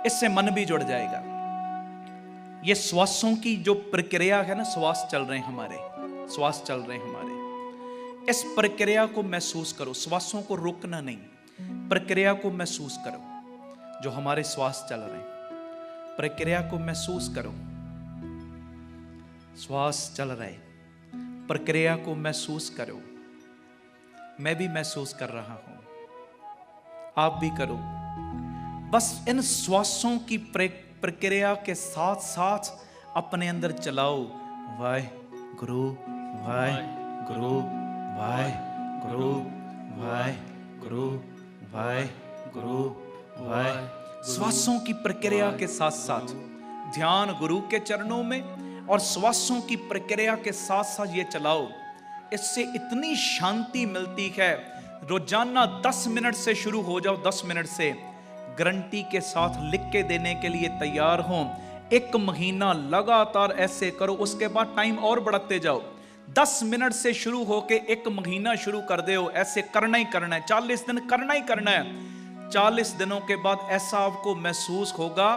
[SPEAKER 1] इससे मन भी जुड़ जाएगा। ये श्वासों की जो प्रक्रिया है ना, श्वास चल रहे हैं हमारे, श्वास चल रहे हैं हमारे, इस प्रक्रिया को महसूस करो, श्वासों को रोकना नहीं, प्रक्रिया को महसूस करो, जो हमारे श्वास चल रहे हैं, प्रक्रिया को महसूस करो। श्वास चल रहे, प्रक्रिया को महसूस करो। मैं भी महसूस कर रहा हूं, आप भी करो। बस इन श्वासों की प्रक्रिया के साथ साथ अपने अंदर चलाओ, वाह गुरु, वाह गुरु, वाह गुरु, वाह गुरु, वाह गुरु, वाह। श्वासों की प्रक्रिया के साथ साथ ध्यान गुरु के चरणों में, और श्वासों की प्रक्रिया के साथ साथ ये चलाओ। इससे इतनी शांति मिलती है। रोजाना 10 मिनट से शुरू हो जाओ, 10 मिनट से, गारंटी के साथ लिख के देने के लिए तैयार हूं। 1 महीना लगातार ऐसे करो, उसके बाद टाइम और बढ़ाते जाओ। 10 मिनट से शुरू होके 1 महीना शुरू कर दो, ऐसे करना ही करना है, 40 दिन करना ही करना है। 40 दिनों के बाद ऐसा आपको महसूस होगा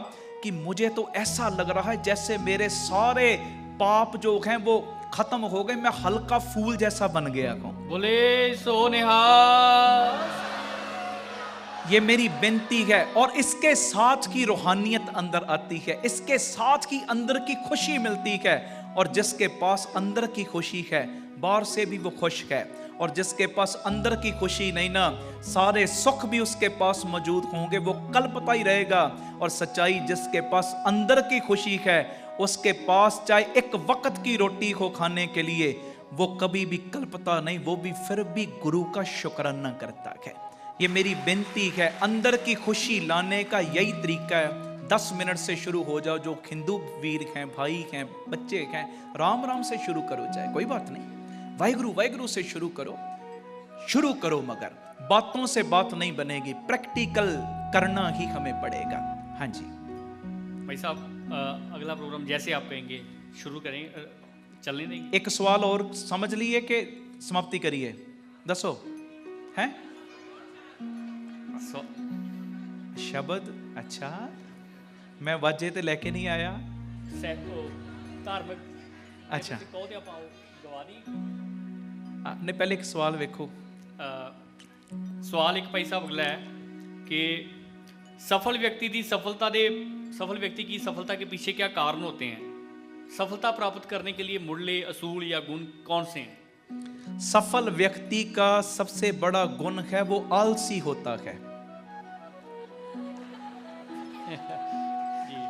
[SPEAKER 1] कि मुझे तो ऐसा लग रहा है जैसे मेरे सारे पाप जो हैं वो खत्म हो गए, मैं हल्का फूल जैसा बन गया हूं।
[SPEAKER 2] बोले सो निहाल।
[SPEAKER 1] ये मेरी विनती है। और इसके साथ की रूहानियत अंदर आती है, इसके साथ की अंदर की खुशी मिलती है। और जिसके पास अंदर की खुशी है, बाहर से भी वो खुश है। और जिसके पास अंदर की खुशी नहीं ना, सारे सुख भी उसके पास मौजूद होंगे, वो कल्पता ही रहेगा। और सच्चाई, जिसके पास अंदर की खुशी है, उसके पास चाहे 1 वक्त की रोटी हो खाने के लिए, वो कभी भी कल्पता नहीं, वो भी फिर भी गुरु का शुक्राना करता है। ये मेरी विनती है, अंदर की खुशी लाने का यही तरीका है। 10 मिनट से शुरू हो जाओ। जो हिंदू वीर हैं, भाई हैं, बच्चे हैं, राम राम से शुरू करो, चाहे कोई बात नहीं, वाहिगुरु वाहिगुरु से शुरू करो, शुरू करो। मगर बातों से बात नहीं बनेगी, प्रैक्टिकल करना ही हमें पड़ेगा। हाँ जी
[SPEAKER 2] भाई साहब, अगला प्रोग्राम जैसे आप कहेंगे शुरू करें, चलने देंगे।
[SPEAKER 1] एक सवाल और समझ लिए कि समाप्ति करिए? दसो हैं शब्द। अच्छा, मैं वाजे ते लेके नहीं आया।
[SPEAKER 2] धार्मिक
[SPEAKER 10] ਅੱਛਾ
[SPEAKER 2] ਕਹੋ ਤੇ ਆਪਾਂ ਉਹ ਗਵਾ ਦੀ
[SPEAKER 10] ਨੇ ਪਹਿਲੇ ਇੱਕ ਸਵਾਲ ਵੇਖੋ।
[SPEAKER 2] ਸਵਾਲ ਇੱਕ ਭਾਈ ਸਾਹਿਬ ਅਗਲਾ ਹੈ कि सफल व्यक्ति की सफलता के पीछे क्या कारण होते हैं? सफलता प्राप्त करने के लिए मूल्य असूल या गुण कौन से हैं?
[SPEAKER 10] सफल व्यक्ति का सबसे बड़ा गुण है वो आलसी होता है।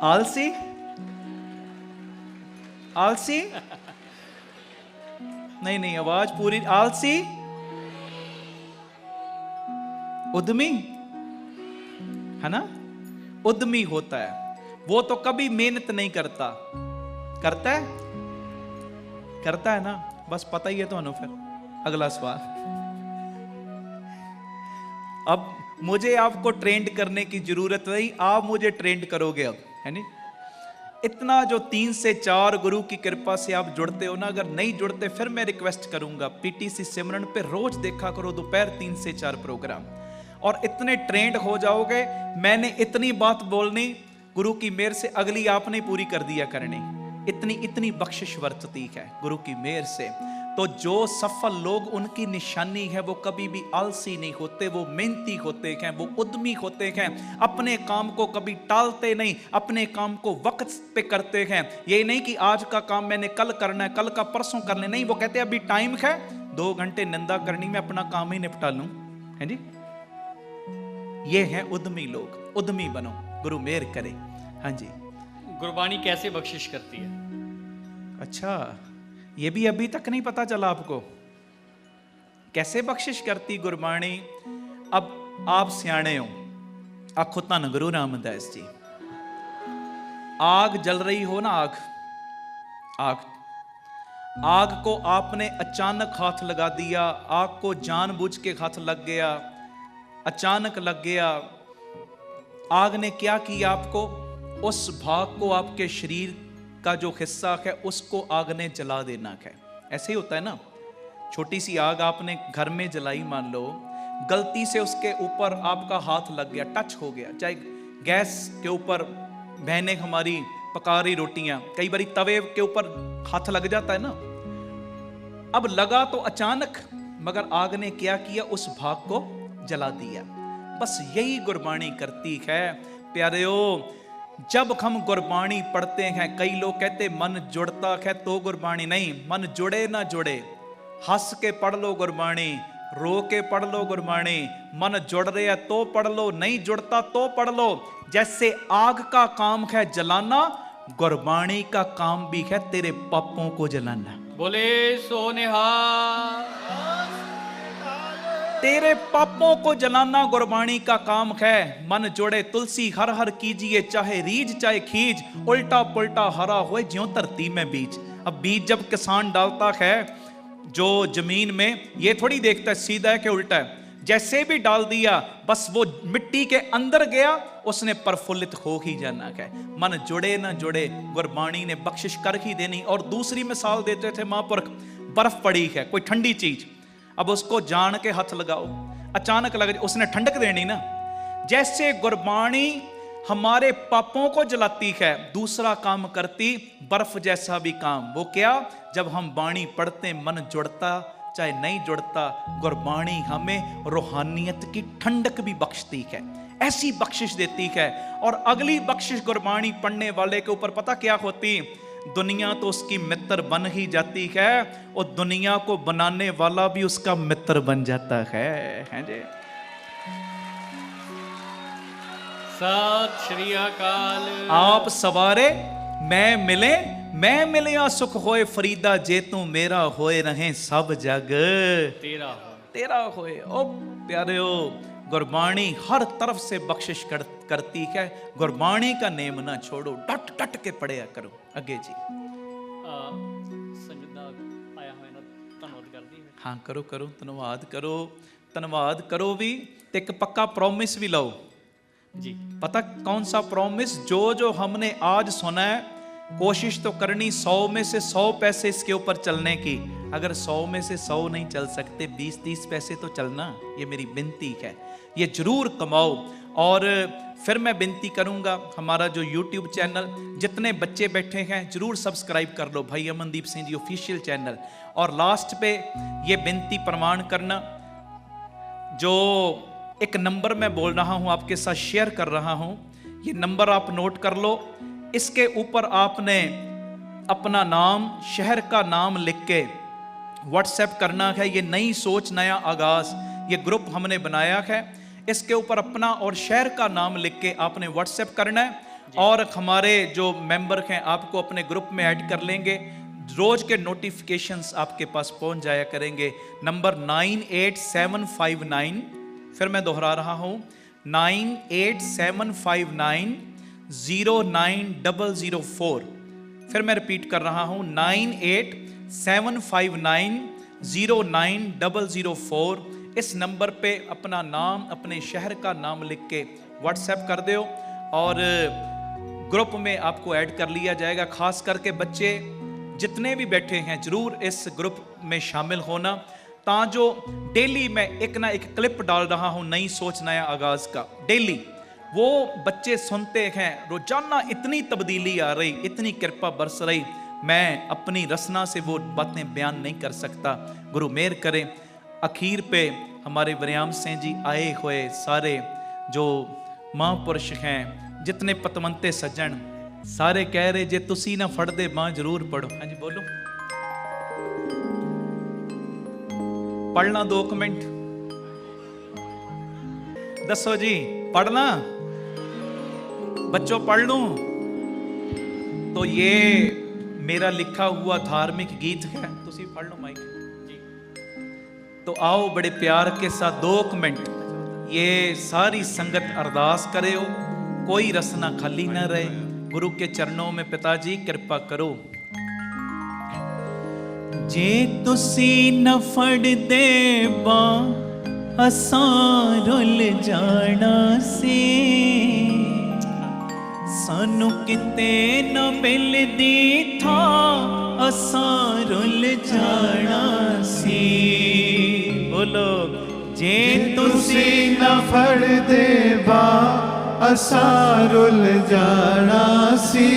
[SPEAKER 10] आलसी आलसी नहीं आवाज पूरी। आलसी, उद्यमी है ना, उद्यमी होता है वो तो कभी मेहनत नहीं करता। करता है ना, बस पता ही है तो। फिर अगला सवाल। अब मुझे आपको ट्रेंड करने की जरूरत नहीं, आप मुझे ट्रेंड करोगे अब, है नहीं? इतना जो 3 से 4 गुरु की कृपा से आप जुड़ते हो ना, अगर नहीं जुड़ते फिर मैं रिक्वेस्ट करूंगा पीटीसी सिमरन पे रोज देखा करो दोपहर 3 से 4 प्रोग्राम, और इतने ट्रेंड हो जाओगे। मैंने इतनी बात बोलनी, गुरु की मेहर से अगली आपने पूरी कर दिया करनी। इतनी बख्शिश वर्तती है गुरु की मेहर से। तो जो सफल लोग, उनकी निशानी है वो कभी भी आलसी नहीं होते, वो मेहनती होते हैं, वो उद्यमी होते हैं, अपने काम को कभी टालते नहीं, अपने काम को वक्त पे करते हैं। ये नहीं कि आज का काम मैंने कल करना है, कल का परसों करना है, नहीं। वो कहते हैं अभी टाइम है, 2 घंटे निंदा करनी, मैं अपना काम ही निपटा लूं, है जी। ये हैं उद्यमी लोग। उद्यमी बनो, गुरु मेहर करे। हाँ जी।
[SPEAKER 2] गुरबाणी कैसे बख्शिश करती है?
[SPEAKER 10] अच्छा, ये भी अभी तक नहीं पता चला आपको कैसे बख्शिश करती गुरबाणी? अब आप सियाणे हो, आखो धन गुरु रामदास जी। आग जल रही हो ना, आग को आपने अचानक हाथ लगा दिया, आग को जानबूझ के हाथ लग गया, अचानक लग गया। आग ने क्या किया आपको? उस भाग को, आपके शरीर का जो हिस्सा है उसको आग ने जला देना है। ऐसे ही होता है ना, छोटी सी आग आपने घर में जलाई, मान लो गलती से उसके ऊपर आपका हाथ लग गया, टच हो गया, चाहे गैस के ऊपर बहनें हमारी पका रही रोटियां, कई बार तवे के ऊपर हाथ लग जाता है ना। अब लगा तो अचानक, मगर आग ने क्या किया? उस भाग को जला दिया। बस यही गुरबाणी करती है प्यारेओ। जब हम गुरबाणी पढ़ते हैं, कई लोग कहते मन जुड़ता है तो गुरबाणी, नहीं, मन जुड़े ना जुड़े, हंस के पढ़ लो गुरबाणी, रो के पढ़ लो गुरबाणी। मन जुड़ रहे है तो पढ़ लो, नहीं जुड़ता तो पढ़ लो। जैसे आग का काम है जलाना, गुरबाणी का काम भी है तेरे पापों को जलाना।
[SPEAKER 2] बोले सोनिहाल।
[SPEAKER 10] तेरे पापों को जलाना गुरबाणी का काम है। मन जोड़े तुलसी हर हर कीजिए, चाहे रीझ चाहे खींच, उल्टा पुल्टा हरा होए ज्यों धरती में बीज। अब बीज जब किसान डालता है जो जमीन में, ये थोड़ी देखता है सीधा है कि उल्टा है, जैसे भी डाल दिया बस वो मिट्टी के अंदर गया, उसने प्रफुल्लित हो ही जाना है। मन जुड़े ना जुड़े, गुरबाणी ने बख्शिश कर ही देनी। और दूसरी मिसाल देते थे महापुरख, बर्फ पड़ी है, कोई ठंडी चीज, अब उसको जान के हाथ लगाओ, अचानक लग जाए, उसने ठंडक देनी ना। जैसे गुरबाणी हमारे पापों को जलाती है, दूसरा काम करती बर्फ जैसा भी काम। वो क्या? जब हम बाणी पढ़ते मन जुड़ता चाहे नहीं जुड़ता, गुरबाणी हमें रूहानियत की ठंडक भी बख्शती है, ऐसी बख्शिश देती है। और अगली बख्शिश गुरबाणी पढ़ने वाले के ऊपर पता क्या होती? दुनिया तो उसकी मित्र बन ही जाती है, और दुनिया को बनाने वाला भी उसका मित्र बन जाता है जी।
[SPEAKER 2] सत श्री अकाल।
[SPEAKER 10] आप सवारे मैं मिलिया सुख होए, फरीदा जे तू मेरा होए, रहे सब जग तेरा होए। ओ प्यारे, गुरबाणी हर तरफ से बख्शिश करती है। गुरबाणी का नेम ना छोड़ो, डट डट के पढ़िया करो। अगे जी। हाँ करो करो, धन्यवाद करो भी, ते एक पक्का प्रॉमिस भी लाओ
[SPEAKER 2] जी।
[SPEAKER 10] पता कौन सा प्रॉमिस? जो हमने आज सुना है, कोशिश तो करनी 100 में से 100 पैसे इसके ऊपर चलने की। अगर 100 में से 100 नहीं चल सकते, 20-30 पैसे तो चलना, ये मेरी विनती है। ये जरूर कमाओ।
[SPEAKER 1] और फिर मैं विनती करूंगा, हमारा जो YouTube चैनल, जितने बच्चे बैठे हैं जरूर सब्सक्राइब कर लो भाई अमनदीप सिंह जी ऑफिशियल चैनल। और लास्ट पे ये विनती प्रमाण करना, जो एक नंबर मैं बोल रहा हूं आपके साथ शेयर कर रहा हूं, ये नंबर आप नोट कर लो। इसके ऊपर आपने अपना नाम, शहर का नाम लिख के व्हाट्सएप करना है। ये नई सोच नया आगाज, ये ग्रुप हमने बनाया है, इसके ऊपर अपना और शहर का नाम लिख के आपने व्हाट्सएप करना है। और हमारे जो मेंबर हैं आपको अपने ग्रुप में ऐड कर लेंगे, रोज के नोटिफिकेशंस आपके पास पहुंच जाया करेंगे। नंबर 98759, फिर मैं दोहरा रहा हूं 98759090004, फिर मैं रिपीट कर रहा हूं 98759090004। इस नंबर पे अपना नाम, अपने शहर का नाम लिख के व्हाट्सएप कर दो और ग्रुप में आपको ऐड कर लिया जाएगा। खास करके बच्चे जितने भी बैठे हैं जरूर इस ग्रुप में शामिल होना, ताजो डेली मैं एक ना एक क्लिप डाल रहा हूं नई सोच नया आगाज का, डेली वो बच्चे सुनते हैं। रोजाना इतनी तब्दीली आ रही, इतनी कृपा बरस रही, मैं अपनी रसना से वो बातें बयान नहीं कर सकता। गुरु मेहर करें। आखिर पे हमारे वरियाम सिंह जी आए हुए सारे जो महापुरुष हैं, जितने पतवंते सज्जन, सारे कह रहे जे तुसी ना फड़दे मां जरूर पढ़ो। हाँ जी बोलो, पढ़ना 2 कमेंट दसो जी, पढ़ना बच्चों, पढ़ लूं? तो ये मेरा लिखा हुआ धार्मिक गीत है, तुसी पढ़ लो माइक जी। तो आओ बड़े प्यार के साथ 2 कमेंट, ये सारी संगत अरदास करे हो, कोई रसना खाली ना रहे। गुरु के चरणों में पिताजी कृपा करो। जे तुसी न फड़ दे बा असां रुल जाना से, सानू किते न मिलदी था असां रुल जाना सी। बोलो, जे तुसी
[SPEAKER 9] न फड़ दे बा असां रुल जाना सी।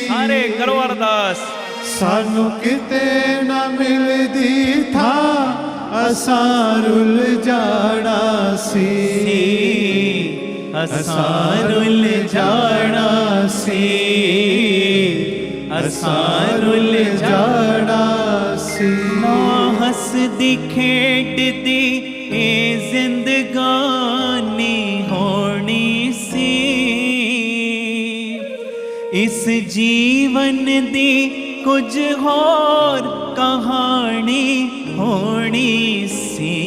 [SPEAKER 1] सारे करो अरदास।
[SPEAKER 9] सानू किते न मिलदी था असां रुल जाना सी, असां रुल जाना सी, असां रुल जाना सी।
[SPEAKER 1] ना हसदी खेडदी ए जिंदगानी होनी सी, इस जीवन दी कुछ होर कहानी होनी सी।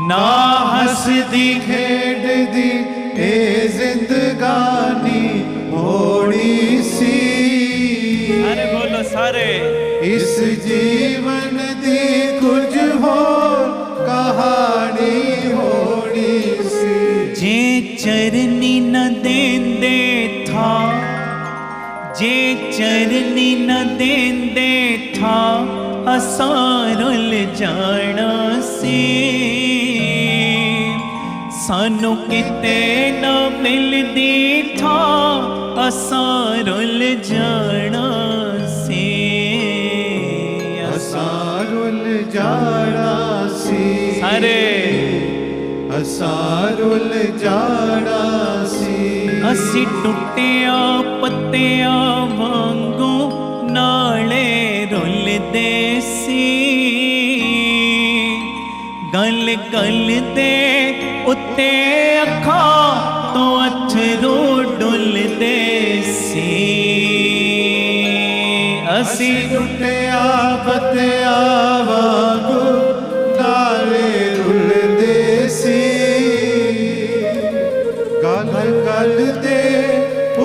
[SPEAKER 9] ना हसदी खेडदी ए जिंदगानी होनी सी।
[SPEAKER 1] अरे बोलो सारे,
[SPEAKER 9] इस जीवन दी कुछ होर कहानी होनी सी।
[SPEAKER 1] जे चरनी न देंदे था, जे चरनी न देंदे था असां रुल जाना सी। सानू किते न मिलदी था असां रुल जाना सी,
[SPEAKER 9] असां रुल जाना सी।
[SPEAKER 1] सारे
[SPEAKER 9] असां रुल जाना सी।
[SPEAKER 1] असी टुटिया पत्तिया वांगू नाले रुलदे सी। गल गल दे उत्ते अखां तो अथरू डुलदे सी। असी
[SPEAKER 9] टुटिया पत्तिया वांगू नाले रुलदे सी। गल गल दे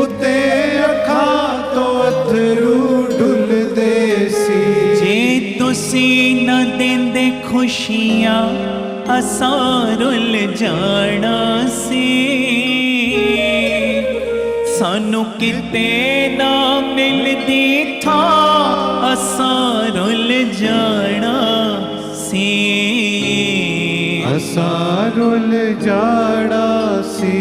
[SPEAKER 9] उत्ते अखां तो अथरू डुलदे सी।
[SPEAKER 1] जे तुसी न देंदे खुशियां असां रुल जाना सी। सानू किते ना मिलदी था असां रुल जाना सी।
[SPEAKER 9] असां रुल जाड़ा सी,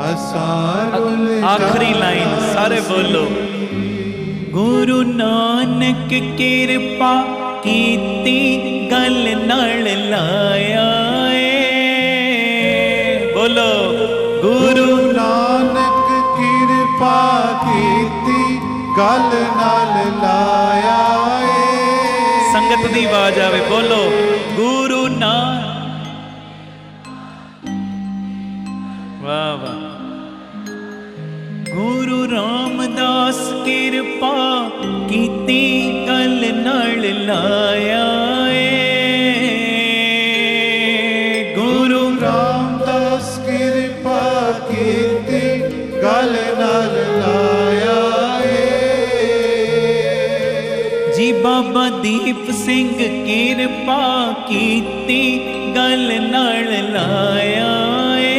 [SPEAKER 9] असां रुल
[SPEAKER 1] आखिरी लाइन सारे बोलो। गुरु नानक किरपा कीती गल नाल लाया ए। बोलो गुरु
[SPEAKER 9] नानक किरपा कीती गल नाल लाया ए।
[SPEAKER 1] संगत दी आवाज आवे, बोलो गुरु नानक। वाह वाह। गुरु रामदास किरपा कीती गल नाल लाया ए। गुरु
[SPEAKER 9] रामदास किरपा कीती गल नाल लाया ए।
[SPEAKER 1] जी बाबा दीप सिंह किरपा कीती गल नाल लाया ए।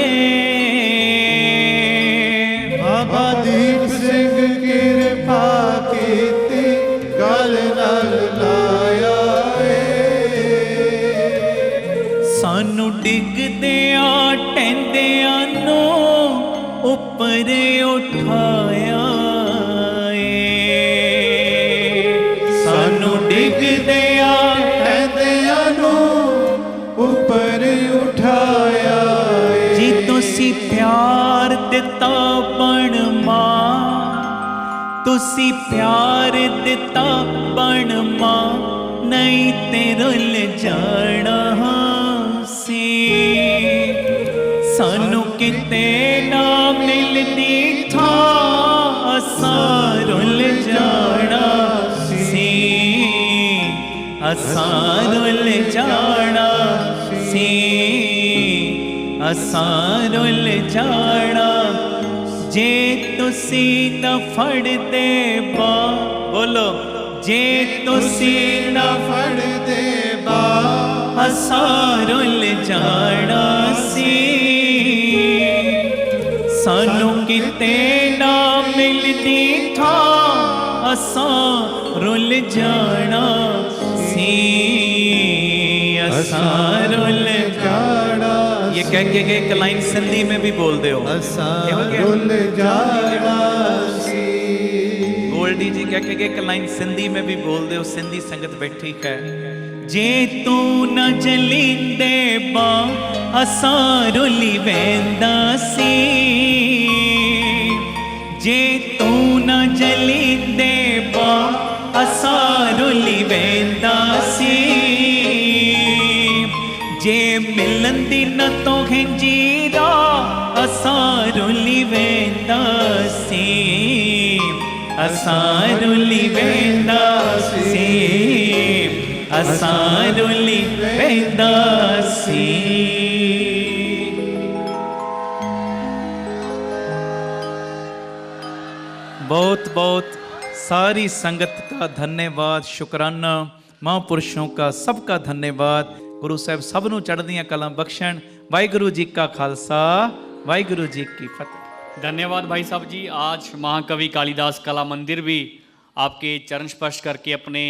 [SPEAKER 9] बाबा दीप सिंह किरपा कीती गल नाल लाया ए।
[SPEAKER 1] सानू डिगदिया टैंदिया नो उपर उठाया ए। सानू डिगदिया
[SPEAKER 9] टैंदिया नो उपर उठाया ए।
[SPEAKER 1] जी तुसी प्यार दिता बण मां, तुसी प्यार दिता बण मां, नहीं ते रुल जाना सी। सानू किते ना मिलदी था, असां रुल जाना सी, असां रुल जाना सी, असां रुल जाना। जे तुसी न फड़दे बा, बोलो जे तुसी न
[SPEAKER 9] फड़दे बा,
[SPEAKER 1] असां रुल जाना सी। सानू किते ना मिलदी था, असां रुल जाना सी, असां रुल
[SPEAKER 9] जाड़ा
[SPEAKER 1] ये कह के एक लाइन सिंधी में भी बोल दे हो।
[SPEAKER 9] असां रुल जाड़ा सी।
[SPEAKER 1] गोल्डी जी कह के एक लाइन सिंधी में भी बोल दे हो, सिंधी संगत बैठी है। जे तू न जलींदे बा, असां रुली वेंदा सी। जे तू न जलींदे बा, असां रुली वेंदा सी। जे मिलंदी न तो हिंजीरा, असां रुली वेंदा सी, असां रुली वेंदा सी, असां रुली वेंदा सी। बहुत बहुत सारी संगत का धन्यवाद, शुक्राना। महापुरुषों का सबका धन्यवाद। गुरु साहब सब नूं चढ़दियां कलां बख्शण। वाहिगुरु जी का खालसा, वाहिगुरु जी की फतेह।
[SPEAKER 2] धन्यवाद भाई साहब जी। आज महाकवि कालिदास कला मंदिर भी आपके चरण स्पर्श करके अपने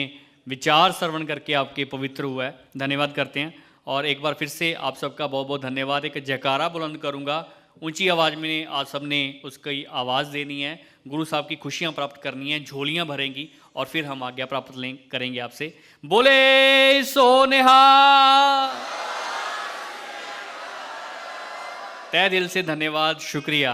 [SPEAKER 2] विचार श्रवण करके आपके पवित्र हुआ है। धन्यवाद करते हैं। और एक बार फिर से आप सबका बहुत बहुत धन्यवाद। एक जयकारा बुलंद करूंगा, ऊंची आवाज़ में आप सबने उसकी आवाज़ देनी है। गुरु साहब की खुशियां प्राप्त करनी है, झोलियां भरेंगी और फिर हम आज्ञा प्राप्त करेंगे आपसे। बोले सो निहाल। तहे दिल से धन्यवाद, शुक्रिया।